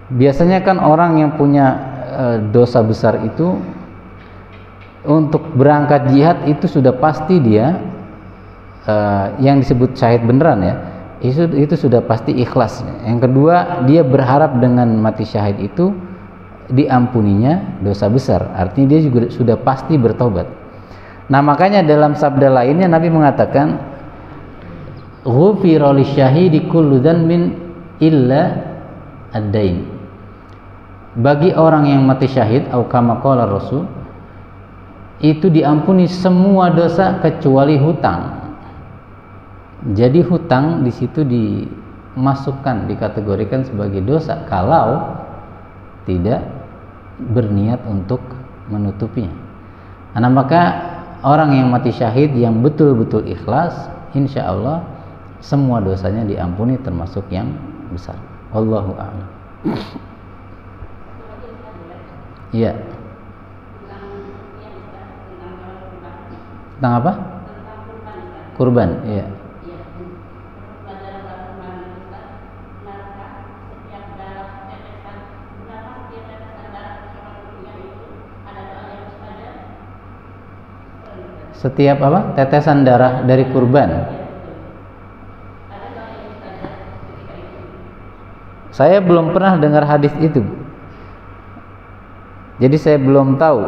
Biasanya kan orang yang punya dosa besar itu, untuk berangkat jihad itu sudah pasti dia yang disebut syahid beneran ya, itu sudah pasti ikhlas. Yang kedua, dia berharap dengan mati syahid itu diampuninya dosa besar, artinya dia juga sudah pasti bertobat. Nah, makanya dalam sabda lainnya Nabi mengatakan, ghufira lisyahidi kullu dzanbin illa ad-dain. Bagi orang yang mati syahid, atau kama qala Rasul, itu diampuni semua dosa kecuali hutang. Jadi hutang di situ dimasukkan, dikategorikan sebagai dosa kalau tidak berniat untuk menutupinya. Nah, maka orang yang mati syahid yang betul-betul ikhlas, insya Allah semua dosanya diampuni, termasuk yang besar. Wallahu a'lam. Iya. Tentang apa? Kurban, iya. Setiap apa? Tetesan darah dari kurban. Saya belum pernah dengar hadis itu, jadi saya belum tahu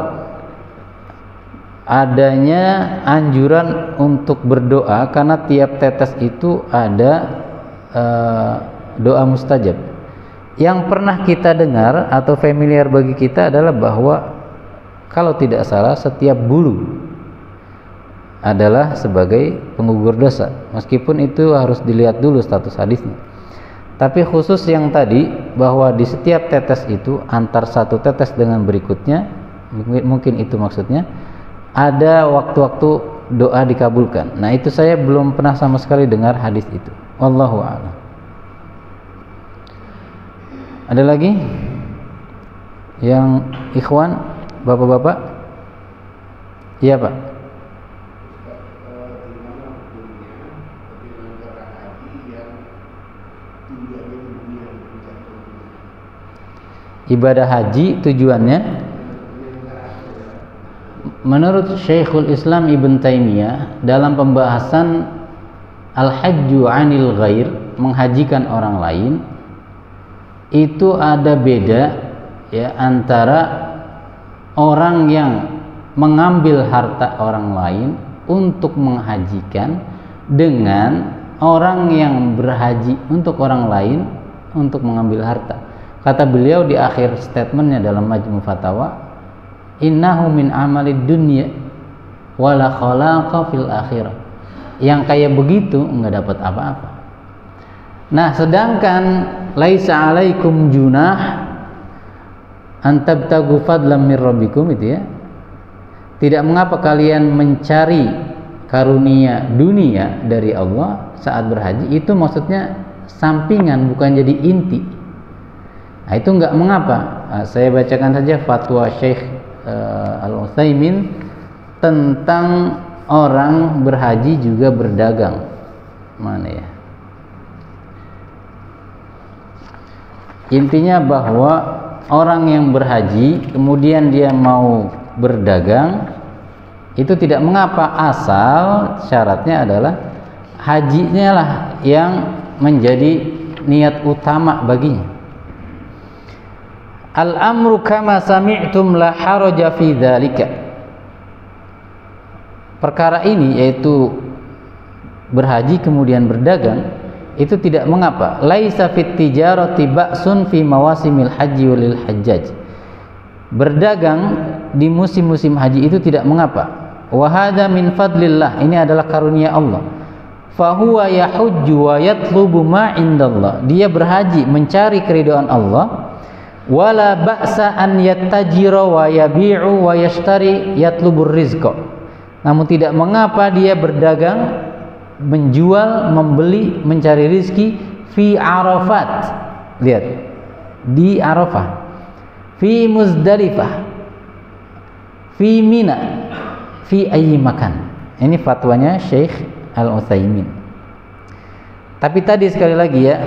adanya anjuran untuk berdoa, karena tiap tetes itu ada doa mustajab. Yang pernah kita dengar atau familiar bagi kita adalah bahwa kalau tidak salah setiap bulu adalah sebagai penggugur dosa, meskipun itu harus dilihat dulu status hadisnya. Tapi khusus yang tadi, bahwa di setiap tetes itu, antar satu tetes dengan berikutnya, mungkin itu maksudnya, ada waktu-waktu doa dikabulkan. Nah, itu saya belum pernah sama sekali dengar hadis itu. Wallahu a'lam. Ada lagi yang ikhwan, bapak-bapak? Iya, Pak. Ibadah haji tujuannya, menurut Syekhul Islam Ibn Taimiyah dalam pembahasan al-hajju 'anil ghair, menghajikan orang lain, itu ada beda ya antara orang yang mengambil harta orang lain untuk menghajikan dengan orang yang berhaji untuk orang lain untuk mengambil harta. Kata beliau di akhir statementnya dalam Majmu' Fatawa, innahu min amalid dunya wala khalaqa fil akhirah. Yang kayak begitu enggak dapat apa-apa. Nah, sedangkan laisa alaikum junah an tabtagu fadlan min rabbikum, itu ya. Tidak mengapa kalian mencari karunia dunia dari Allah saat berhaji, itu maksudnya sampingan, bukan jadi inti. Nah, itu enggak mengapa. Saya bacakan saja fatwa Syekh Al-Utsaimin tentang orang berhaji juga berdagang. Mana ya? Intinya bahwa orang yang berhaji kemudian dia mau berdagang, itu tidak mengapa, asal syaratnya adalah hajinya lah yang menjadi niat utama baginya. Al-amru kama sami'tum la haraja fi dzalika. Perkara ini, yaitu berhaji kemudian berdagang, itu tidak mengapa. Laisa fit tijarati ba'sun fi mawasimil haji walil hajjaj. Berdagang di musim-musim haji itu tidak mengapa. Wa hadza min fadlillah, ini adalah karunia Allah. fahuwa yahujju wa yatlubu ma indallah. Dia berhaji mencari keridhaan Allah. Wala ba'sa an yattajira wa yabi'u wa yashtari yatlubur rizqa. Namun tidak mengapa dia berdagang, menjual, membeli, mencari rizki fi Arafat. Lihat, di Arafah, fi Muzdalifah, fi Mina, fi ayyi makan. Ini fatwanya Syekh Al-Utsaimin. Tapi tadi sekali lagi ya,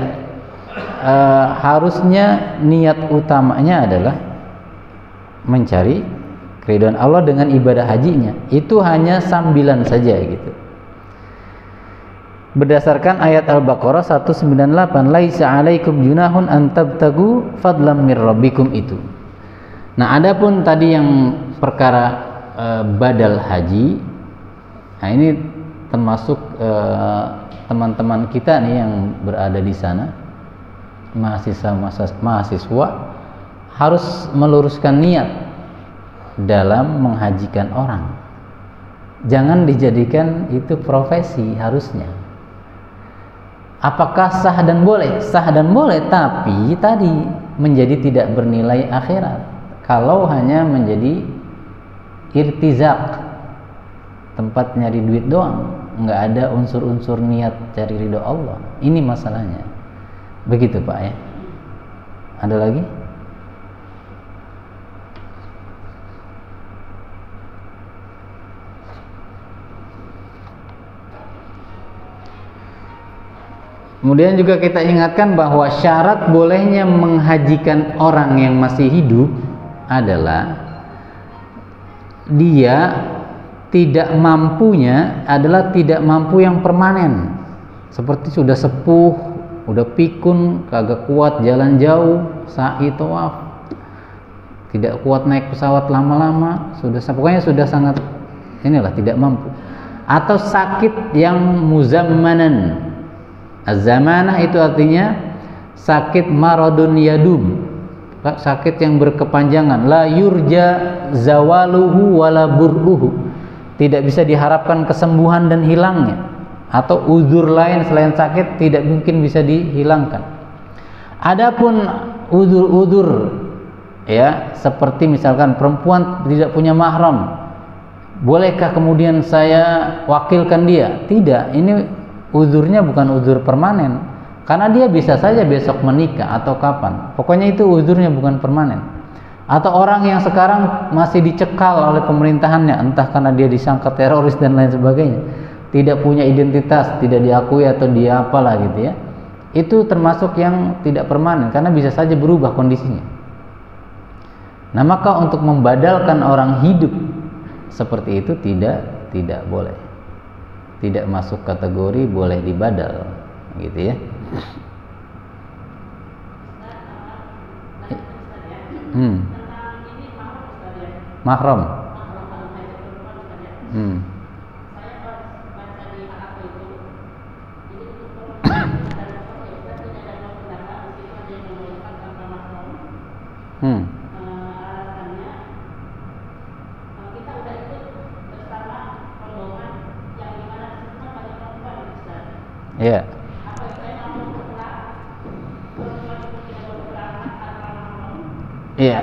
harusnya niat utamanya adalah mencari keridhaan Allah dengan ibadah hajinya. Itu hanya sambilan saja gitu. Berdasarkan ayat Al-Baqarah 198, laisa 'alaikum junahun an tabtagu fadlam mir rabbikum itu. Nah, adapun tadi yang perkara badal haji, nah ini termasuk teman-teman kita nih yang berada di sana, mahasiswa harus meluruskan niat dalam menghajikan orang. Jangan dijadikan itu profesi harusnya. Apakah sah dan boleh? Sah dan boleh, tapi tadi menjadi tidak bernilai akhirat. Kalau hanya menjadi irtizaq, tempat nyari duit doang, nggak ada unsur-unsur niat cari ridho Allah. Ini masalahnya. Begitu Pak ya. Ada lagi? Kemudian juga kita ingatkan bahwa syarat bolehnya menghajikan orang yang masih hidup adalah dia tidak mampunya adalah tidak mampu yang permanen. Seperti sudah sepuh, udah pikun, kagak kuat jalan jauh, sa'i tawaf, tidak kuat naik pesawat lama-lama, pokoknya sudah sangat inilah tidak mampu. Atau sakit yang muzammanan. Az-zamanah itu artinya sakit maradun yadum, sakit yang berkepanjangan, la yurja zawaluhu wala bur'uhu, tidak bisa diharapkan kesembuhan dan hilangnya, atau uzur lain selain sakit tidak mungkin bisa dihilangkan. Adapun uzur-uzur ya, seperti misalkan perempuan tidak punya mahram, bolehkah kemudian saya wakilkan dia? Tidak, ini uzurnya bukan uzur permanen, karena dia bisa saja besok menikah atau kapan, pokoknya itu uzurnya bukan permanen. Atau orang yang sekarang masih dicekal oleh pemerintahannya, entah karena dia disangka teroris dan lain sebagainya, tidak punya identitas, tidak diakui atau dia apalah gitu ya, itu termasuk yang tidak permanen karena bisa saja berubah kondisinya. Nah, maka untuk membadalkan orang hidup seperti itu tidak boleh. Tidak masuk kategori boleh dibadal gitu ya. Mahram. Ya. Iya.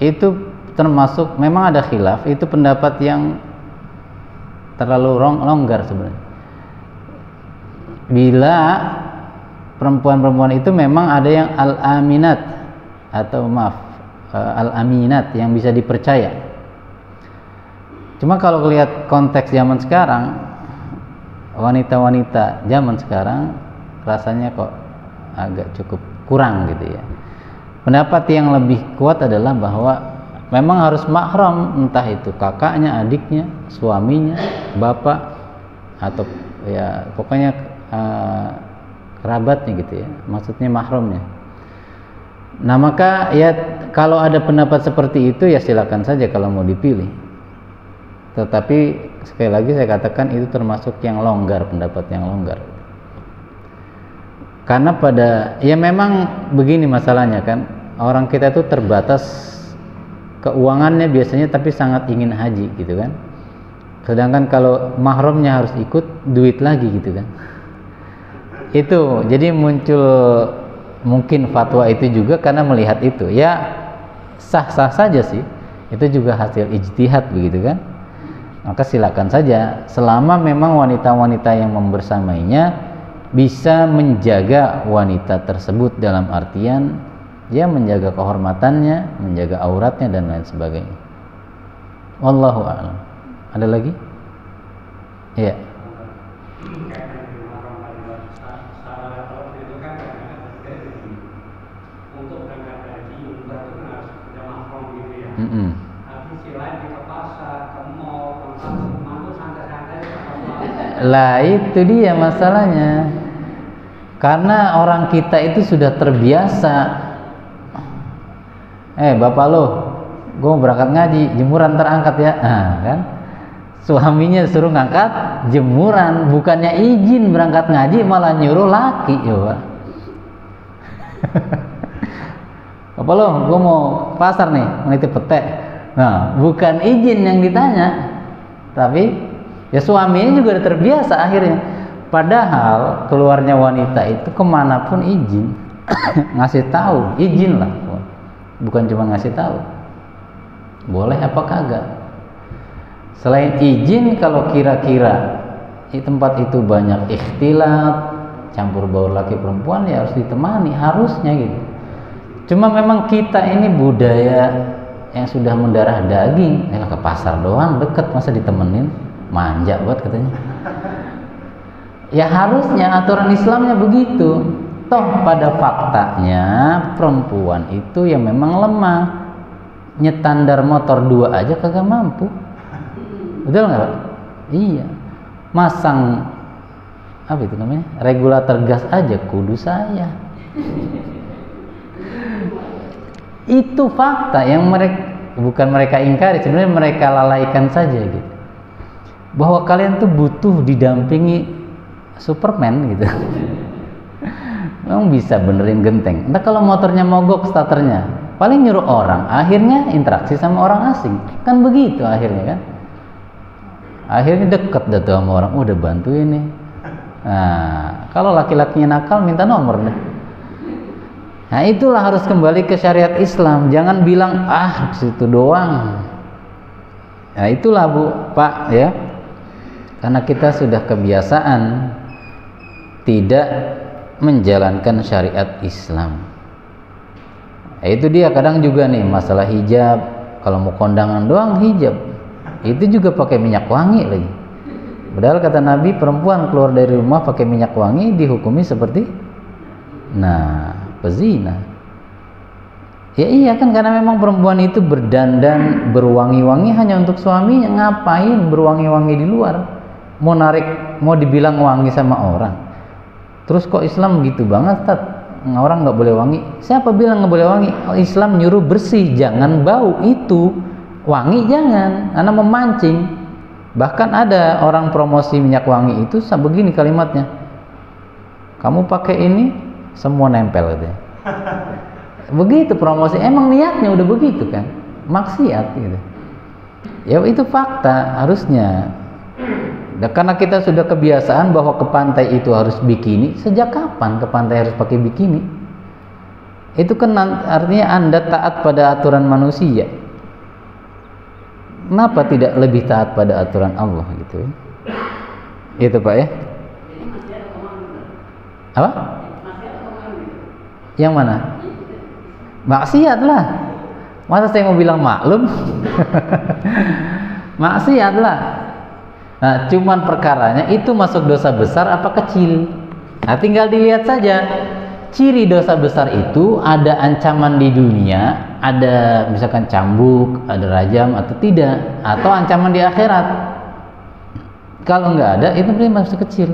Itu termasuk, memang ada khilaf, itu pendapat yang terlalu longgar sebenarnya. Bila perempuan-perempuan itu memang ada yang al-aminat atau al-aminat yang bisa dipercaya. Cuma kalau lihat konteks zaman sekarang, wanita-wanita zaman sekarang rasanya kok agak cukup kurang gitu ya. Pendapat yang lebih kuat adalah bahwa memang harus mahram, entah itu kakaknya, adiknya, suaminya, bapak, atau ya pokoknya kerabatnya gitu ya, maksudnya mahramnya. Nah, maka ya kalau ada pendapat seperti itu ya silakan saja kalau mau dipilih. Tetapi sekali lagi saya katakan itu termasuk yang longgar, pendapat yang longgar. Karena ya memang begini masalahnya kan, orang kita itu terbatas keuangannya biasanya, tapi sangat ingin haji gitu kan. Sedangkan kalau mahramnya harus ikut, duit lagi gitu kan. Itu jadi muncul mungkin fatwa itu juga karena melihat itu. Ya sah-sah saja sih, itu juga hasil ijtihad begitu kan. Maka silakan saja selama memang wanita-wanita yang membersamainya bisa menjaga wanita tersebut dalam artian dia menjaga kehormatannya, menjaga auratnya dan lain sebagainya. Wallahu a'lam. Ada lagi? Iya. Lah itu dia masalahnya. Karena orang kita itu sudah terbiasa. Bapak lo, gue mau berangkat ngaji, jemuran terangkat ya. Nah, kan? Suaminya suruh ngangkat jemuran, bukannya izin berangkat ngaji malah nyuruh laki, coba. Bapak lo, gue mau pasar nih, mau nitip petek. Nah, bukan izin yang ditanya, tapi ya suaminya juga udah terbiasa akhirnya. Padahal keluarnya wanita itu kemanapun izin, ngasih tahu, izin lah, bukan cuma ngasih tahu. Boleh apa kagak? Selain izin, kalau kira-kira di tempat itu banyak ikhtilat, campur baur laki perempuan, ya harus ditemani, harusnya gitu. Cuma memang kita ini budaya yang sudah mendarah daging, ke pasar doang deket, masa ditemenin, manja buat katanya. Ya harusnya aturan Islamnya begitu. Toh pada faktanya perempuan itu yang memang lemah, nyetandar motor 2 aja kagak mampu. Betul nggak Pak? Iya. Masang apa itu namanya? Regulator gas aja kudu saya. Itu fakta yang bukan mereka ingkari, sebenarnya mereka lalaikan saja gitu. Bahwa kalian tuh butuh didampingi Superman gitu. Memang bisa benerin genteng. Entah kalau motornya mogok starternya, paling nyuruh orang, akhirnya interaksi sama orang asing. Kan begitu akhirnya kan. Akhirnya deket dah tuh sama orang, udah bantuin nih. Nah, kalau laki-lakinya nakal minta nomor nih. Nah, itulah harus kembali ke syariat Islam. Jangan bilang situ doang. Nah, itulah Bu, Pak ya. Karena kita sudah kebiasaan tidak menjalankan syariat Islam. Nah, itu dia kadang juga nih masalah hijab. Kalau mau kondangan doang hijab. Itu juga pakai minyak wangi lagi. Padahal kata Nabi, perempuan keluar dari rumah pakai minyak wangi dihukumi seperti pezina. Ya iya kan, karena memang perempuan itu berdandan berwangi-wangi hanya untuk suaminya. Ngapain berwangi-wangi di luar? Mau dibilang wangi sama orang. Terus kok Islam gitu banget, Tat? Orang nggak boleh wangi. Siapa bilang nggak boleh wangi? Islam nyuruh bersih, jangan bau. Itu wangi jangan, karena memancing. Bahkan ada orang promosi minyak wangi itu begini kalimatnya, kamu pakai ini semua nempel gitu. Begitu promosi, emang niatnya udah begitu kan, maksiat gitu. Ya itu fakta harusnya. Dan karena kita sudah kebiasaan bahwa ke pantai itu harus bikini, sejak kapan ke pantai harus pakai bikini? Itu kan artinya Anda taat pada aturan manusia. Kenapa tidak lebih taat pada aturan Allah gitu? Itu Pak ya. Apa? Yang mana? Maksiat lah. Masa saya mau bilang maklum? Maksiat lah. Nah, cuman perkaranya itu masuk dosa besar apa kecil? Nah, tinggal dilihat saja. Ciri dosa besar itu ada ancaman di dunia, ada misalkan cambuk, ada rajam atau tidak, atau ancaman di akhirat. Kalau nggak ada, itu berarti masih kecil.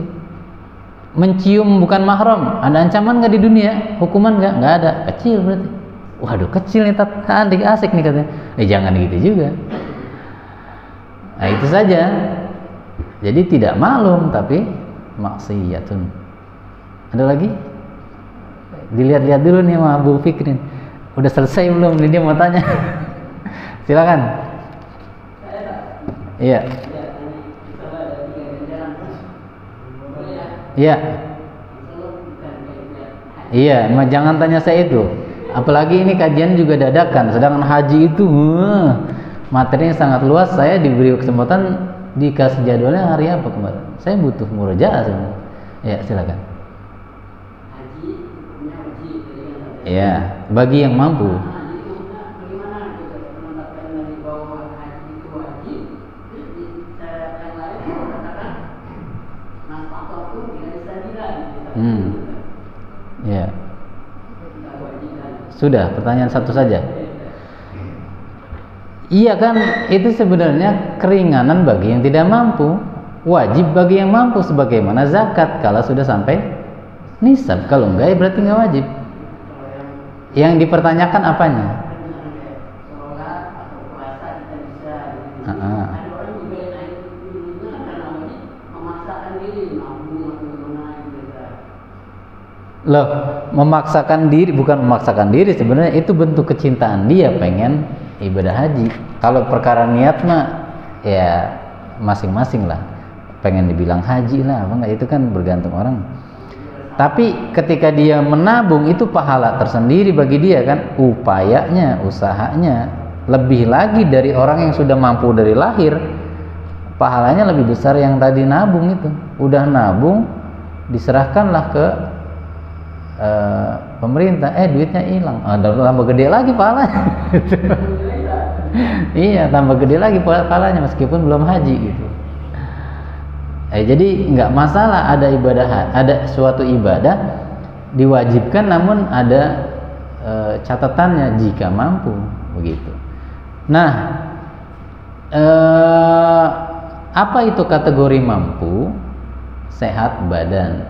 Mencium bukan mahram, ada ancaman nggak di dunia? Hukuman nggak ada, kecil berarti. Waduh, kecil nih, adik asik nih katanya. Jangan gitu juga. Nah itu saja. Jadi tidak maklum tapi maksiyatun. Ada lagi? Dilihat-lihat dulu nih sama Bu Fikrin. Udah selesai belum? Dia mau tanya. Silakan. Iya. Iya. Iya, jangan tanya saya itu. Apalagi ini kajian juga dadakan. Sedangkan haji itu materinya sangat luas. Saya diberi kesempatan dikasih jadwalnya hari apa kemarin. Saya butuh murojaah sebenarnya. Ya, silakan. Haji hukumnya wajib, jadi kan ada. Iya, bagi yang mampu. Jadi bagaimana kita menetapkan dari bahwa haji itu wajib, terus di yang lain mengatakan nafkah itu tidak bisa dilan. Ya. Sudah, pertanyaan satu saja. Iya kan, itu sebenarnya keringanan bagi yang tidak mampu, wajib bagi yang mampu, sebagaimana zakat kalau sudah sampai nisab. Kalau enggak ya berarti enggak wajib. Yang dipertanyakan apanya? Sholat atau puasa kita bisa. Ada orang juga yang naik dulunya kan karena wajib memaksakan diri nabung atau gimana gitu. Loh, memaksakan diri bukan memaksakan diri, sebenarnya itu bentuk kecintaan dia pengen ibadah haji. Kalau perkara niat mah ya masing-masing lah, pengen dibilang haji lah apa enggak, itu kan bergantung orang. Tapi ketika dia menabung itu pahala tersendiri bagi dia kan, upayanya, usahanya lebih lagi dari orang yang sudah mampu dari lahir. Pahalanya lebih besar yang tadi nabung itu. Udah nabung diserahkanlah ke pemerintah, duitnya hilang, tambah gede lagi pahalanya. Iya, tambah gede lagi pahalanya meskipun belum haji gitu. Jadi nggak masalah ada ibadah, ada suatu ibadah diwajibkan, namun ada catatannya jika mampu begitu. Nah, apa itu kategori mampu? Sehat badan,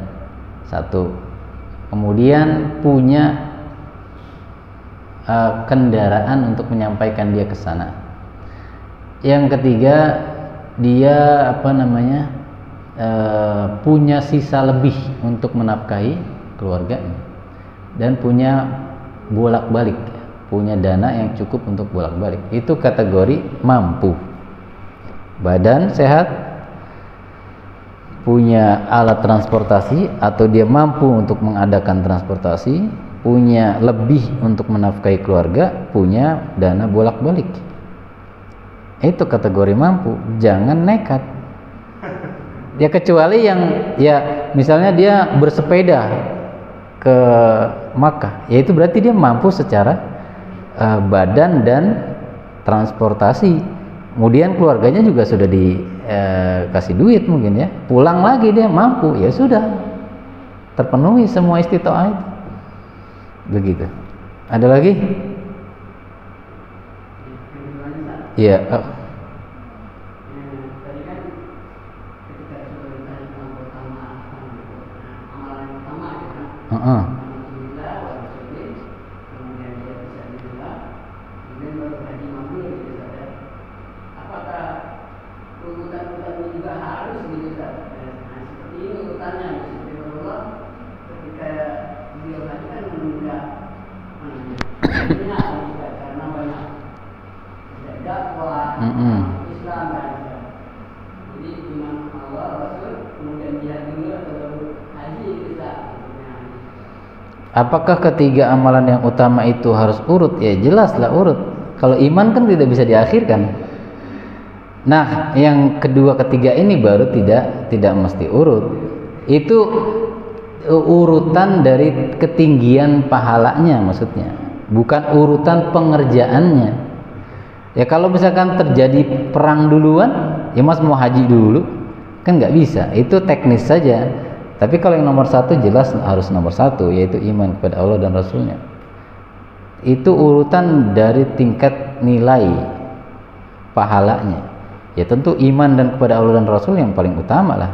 satu. Kemudian punya kendaraan untuk menyampaikan dia ke sana. Yang ketiga, dia punya sisa lebih untuk menafkahi keluarganya dan punya bolak-balik, punya dana yang cukup untuk bolak-balik. Itu kategori mampu. Badan sehat, punya alat transportasi atau dia mampu untuk mengadakan transportasi, punya lebih untuk menafkahi keluarga, punya dana bolak-balik. Itu kategori mampu. Jangan nekat. Ya kecuali yang misalnya dia bersepeda ke Makkah, ya itu berarti dia mampu secara badan dan transportasi. Kemudian keluarganya juga sudah dikasih duit mungkin ya, pulang lagi dia mampu, ya sudah terpenuhi semua istita'ah itu. Begitu. Ada lagi? Iya. Tadi kan ketika sudah ditanya tentang pertama amalan utama ya kan. Alhamdulillah wajib, kemudian dia bisa dibilang, kemudian baru haji mabrur gitu saja. Apakah urutan ini juga harus gitu kan? Nah, seperti ini urutannya, seperti Allah ketika beliau haji kan menunda juga karena banyak dakwah Islam kan. Jadi iman Allah Rasul kemudian jihad dulu atau baru haji bisa. Apakah ketiga amalan yang utama itu harus urut? Ya jelaslah urut. Kalau iman kan tidak bisa diakhirkan. Nah, yang kedua ketiga ini baru tidak mesti urut. Itu urutan dari ketinggian pahalanya maksudnya, bukan urutan pengerjaannya. Ya kalau misalkan terjadi perang duluan, ya mas mau haji dulu, kan nggak bisa. Itu teknis saja. Tapi kalau yang nomor satu jelas harus nomor satu, yaitu iman kepada Allah dan Rasulnya. Itu urutan dari tingkat nilai pahalanya. Ya tentu iman dan kepada Allah dan Rasul yang paling utama lah.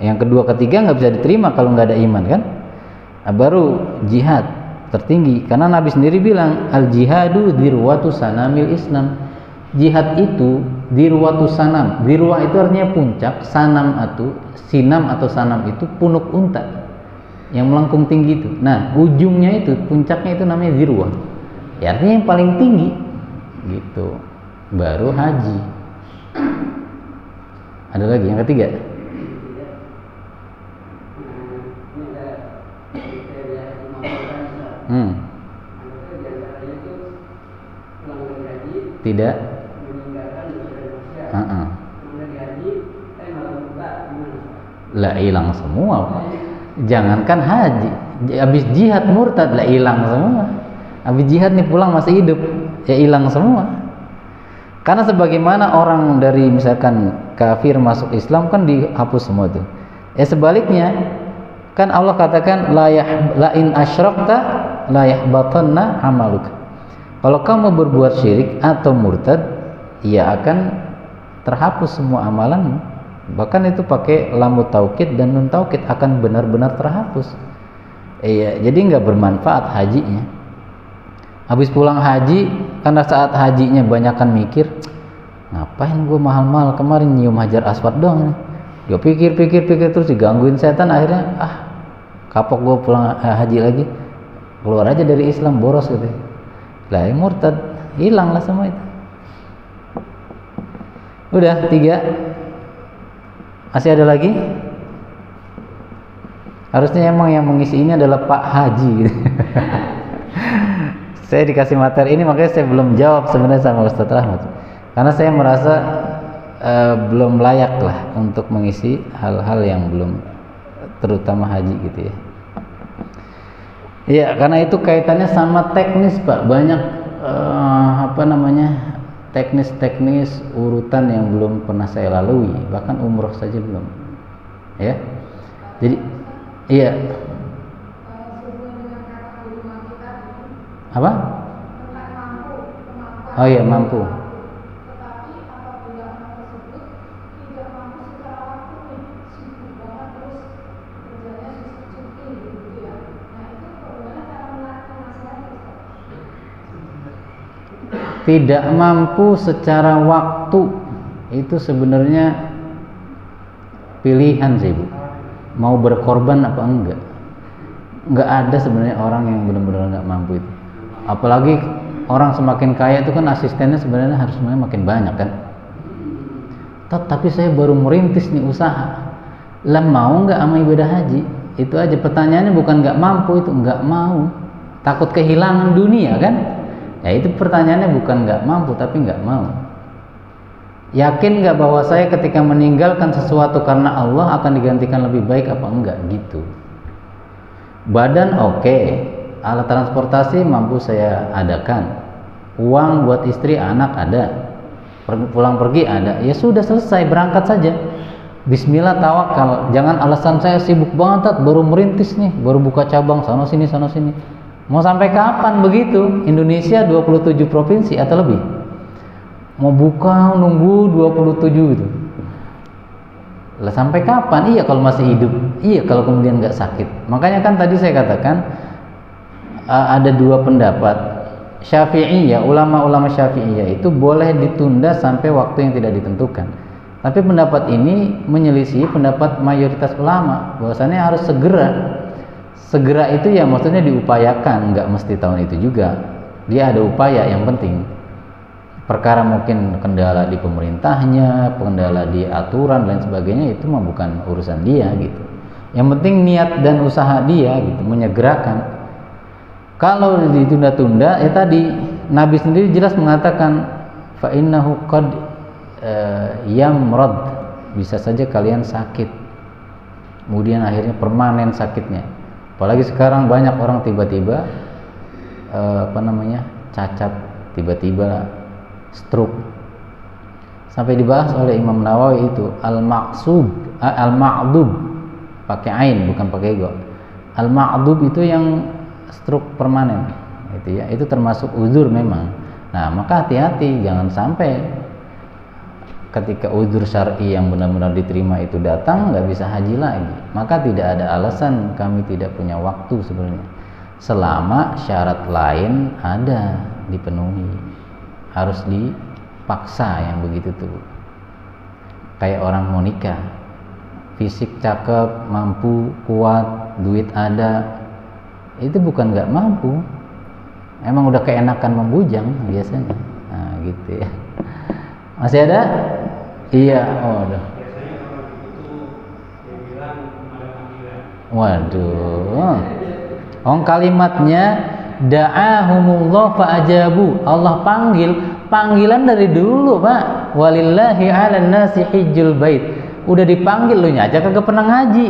Yang kedua ketiga nggak bisa diterima kalau nggak ada iman kan. Nah, baru jihad tertinggi, karena Nabi sendiri bilang al jihadu dirwatu sanamil Islam. Jihad itu dirwatu sanam. Dirwa itu artinya puncak, sanam atau sinam atau sanam itu punuk unta yang melengkung tinggi itu. Nah ujungnya itu puncaknya itu namanya dirwa. Ya artinya yang paling tinggi gitu. Baru haji. Ada lagi yang ketiga. Anggota di antaranya itu pulang dari haji Tidak. meninggalkan dosa dan maksiat. Heeh. Pulang dari haji, malah lupa gimana? Lah hilang semua, Pak. Jangankan haji, habis jihad murtad lah hilang semua. Habis jihad nih pulang masih hidup, ya hilang semua. Karena sebagaimana orang dari misalkan kafir masuk Islam kan dihapus semua tuh. Ya sebaliknya, kan Allah katakan la in asyrakta la yahbatanna amaluk. Kalau kamu berbuat syirik atau murtad, ya akan terhapus semua amalanmu. Bahkan itu pakai lamu taukid dan nun taukid, akan benar-benar terhapus. Iya, jadi nggak bermanfaat hajinya. Habis pulang haji, karena saat hajinya banyakan mikir, ngapain gue mahal-mahal kemarin nyium hajar aswad doang nih. Dia pikir terus digangguin setan, akhirnya kapok gue pulang haji lagi, keluar aja dari Islam, boros gitu. Lah yang murtad, hilang lah semua itu. Udah 3. Masih ada lagi? Harusnya emang yang mengisi ini adalah Pak Haji gitu. Saya dikasih materi ini, makanya saya belum jawab sebenarnya sama Ustadz Rahmat, karena saya merasa belum layak lah untuk mengisi hal-hal yang belum, terutama haji gitu ya. Iya, karena itu kaitannya sama teknis, Pak. Banyak teknis urutan yang belum pernah saya lalui, bahkan umroh saja belum. Ya. Jadi iya. Apa? Oh iya, mampu. Tidak mampu secara waktu itu sebenarnya pilihan sih, Bu. Mau berkorban apa enggak? Enggak ada sebenarnya orang yang benar-benar enggak mampu itu. Apalagi orang semakin kaya itu kan asistennya sebenarnya harus makin banyak kan. Tapi saya baru merintis nih usaha. Lah mau enggak sama ibadah haji? Itu aja pertanyaannya, bukan enggak mampu, itu enggak mau. Takut kehilangan dunia kan? Ya itu pertanyaannya, bukan nggak mampu tapi nggak mau. Yakin nggak bahwa saya ketika meninggalkan sesuatu karena Allah akan digantikan lebih baik apa enggak gitu. Badan oke, alat transportasi mampu saya adakan, uang buat istri anak ada, pulang pergi ada, ya sudah selesai, berangkat saja. Bismillah, tawakal. Jangan alasan saya sibuk banget, baru merintis nih, baru buka cabang sana sini. Mau sampai kapan begitu? Indonesia 27 provinsi atau lebih. Mau buka nunggu 27 gitu. Lah sampai kapan? Iya kalau masih hidup. Iya kalau kemudian nggak sakit. Makanya kan tadi saya katakan ada 2 pendapat. Syafi'iyah, ulama-ulama Syafi'iyah itu boleh ditunda sampai waktu yang tidak ditentukan. Tapi pendapat ini menyelisih pendapat mayoritas ulama bahwasannya harus segera. Segera itu ya maksudnya diupayakan, nggak mesti tahun itu juga. Dia ada upaya yang penting. Perkara mungkin kendala di pemerintahnya, kendala di aturan dan sebagainya, itu mah bukan urusan dia gitu. Yang penting niat dan usaha dia gitu, menyegerakan. Kalau ditunda-tunda, ya tadi Nabi sendiri jelas mengatakan fa innahu qad yamrad, bisa saja kalian sakit. Kemudian akhirnya permanen sakitnya. Apalagi sekarang banyak orang tiba-tiba cacat, tiba-tiba stroke. Sampai dibahas oleh Imam Nawawi itu al-ma'dub pakai ain bukan pakai go. Al-ma'dub itu yang stroke permanen gitu ya. Itu termasuk uzur memang. Nah, maka hati-hati jangan sampai ketika uzur syar'i yang benar-benar diterima itu datang, nggak bisa haji lagi. Maka tidak ada alasan kami tidak punya waktu sebenarnya, selama syarat lain ada dipenuhi. Harus dipaksa yang begitu tuh. Kayak orang mau nikah, fisik cakep, mampu, kuat, duit ada, itu bukan nggak mampu, emang udah keenakan membujang biasanya. Nah gitu ya. Masih ada? Iya, oh udah. Biasanya kalau begitu dia bilang ada panggilan. Waduh. Kalimatnya da'ahumullah fa'ajabu. Allah panggil, panggilan dari dulu, Pak. Walillahi 'alan nasi hijjul bait. Udah dipanggil, lu nya aja kagak pernah ngaji.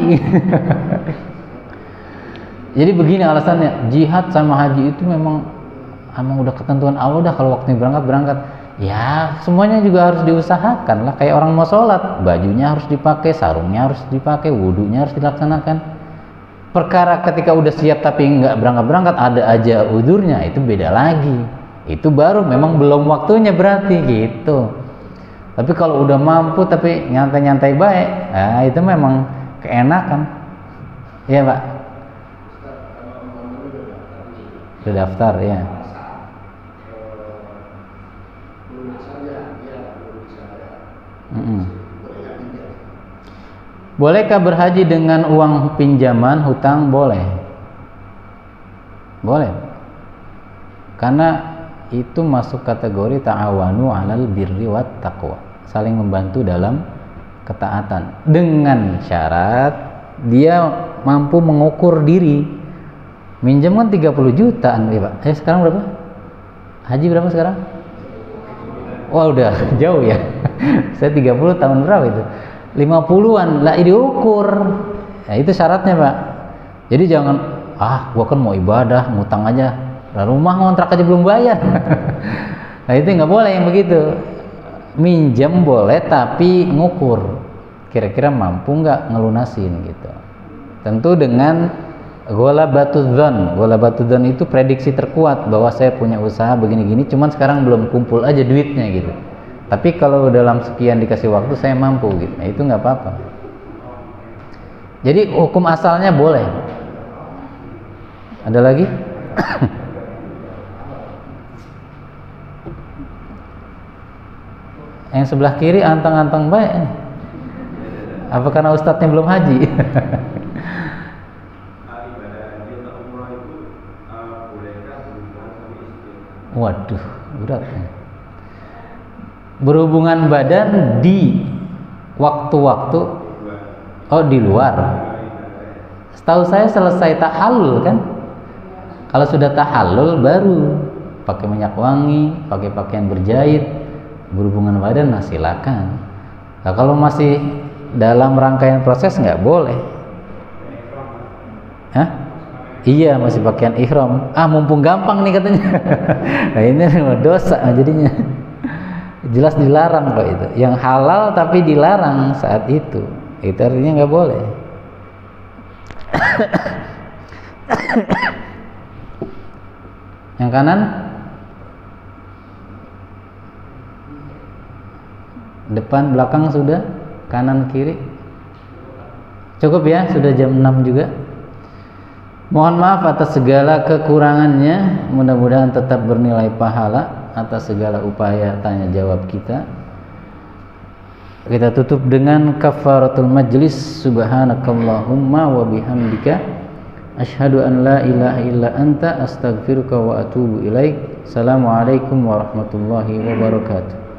Jadi begini alasannya, jihad sama haji itu memang udah ketentuan Allah dah, kalau waktunya berangkat. Ya semuanya juga harus diusahakan lah, kayak orang mau sholat, bajunya harus dipakai, sarungnya harus dipakai, wudunya harus dilaksanakan. Perkara ketika udah siap tapi nggak berangkat ada aja udurnya, itu beda lagi. Itu baru memang belum waktunya berarti gitu. Tapi kalau udah mampu tapi nyantai-nyantai baik, itu memang keenakan. Iya Pak. Udah daftar ya. Bolehkah berhaji dengan uang pinjaman hutang? Boleh. Karena itu masuk kategori ta'awanu 'alal birri wat taqwa, saling membantu dalam ketaatan, dengan syarat dia mampu mengukur diri. Minjem kan 30 jutaan ya Pak. Sekarang berapa? Haji berapa sekarang? Wah udah jauh ya. Saya 30 tahun berapa itu? 50-an lah diukur. Ya, itu syaratnya Pak. Jadi jangan gua kan mau ibadah, ngutang aja. Nah, rumah ngontrak aja belum bayar. Nah itu nggak boleh yang begitu. Minjem boleh tapi ngukur. Kira-kira mampu nggak ngelunasin gitu. Tentu dengan ghalabatudz-dzan. Ghalabatudz-dzan itu prediksi terkuat bahwa saya punya usaha begini-gini, cuman sekarang belum kumpul aja duitnya gitu. Tapi kalau dalam sekian dikasih waktu saya mampu gitu. Nah, itu nggak apa-apa. Jadi hukum asalnya boleh. Ada lagi? Yang sebelah kiri anteng-anteng baik. Apa karena ustadznya belum haji? Waduh, berat. Berhubungan badan di waktu-waktu di luar. Setahu saya selesai tahallul kan? Kalau sudah tahallul baru pakai minyak wangi, pakai pakaian berjahit, berhubungan badan, nah silakan. Nah, kalau masih dalam rangkaian proses nggak boleh. Iya, masih pakaian ihram. Mumpung gampang nih katanya. Nah ini dosa jadinya. Jelas dilarang kok itu. Yang halal tapi dilarang saat itu. Itu artinya nggak boleh. Yang kanan, depan, belakang sudah, kanan kiri. Cukup ya, sudah jam 6 juga. Mohon maaf atas segala kekurangannya. Mudah-mudahan tetap bernilai pahala atas segala upaya tanya jawab kita. Kita tutup dengan kafaratul majlis. Subhanakallahumma wa bihamdika asyhadu an la ilaha illa anta astaghfiruka wa atubu ilaik. Assalamualaikum warahmatullahi wabarakatuh.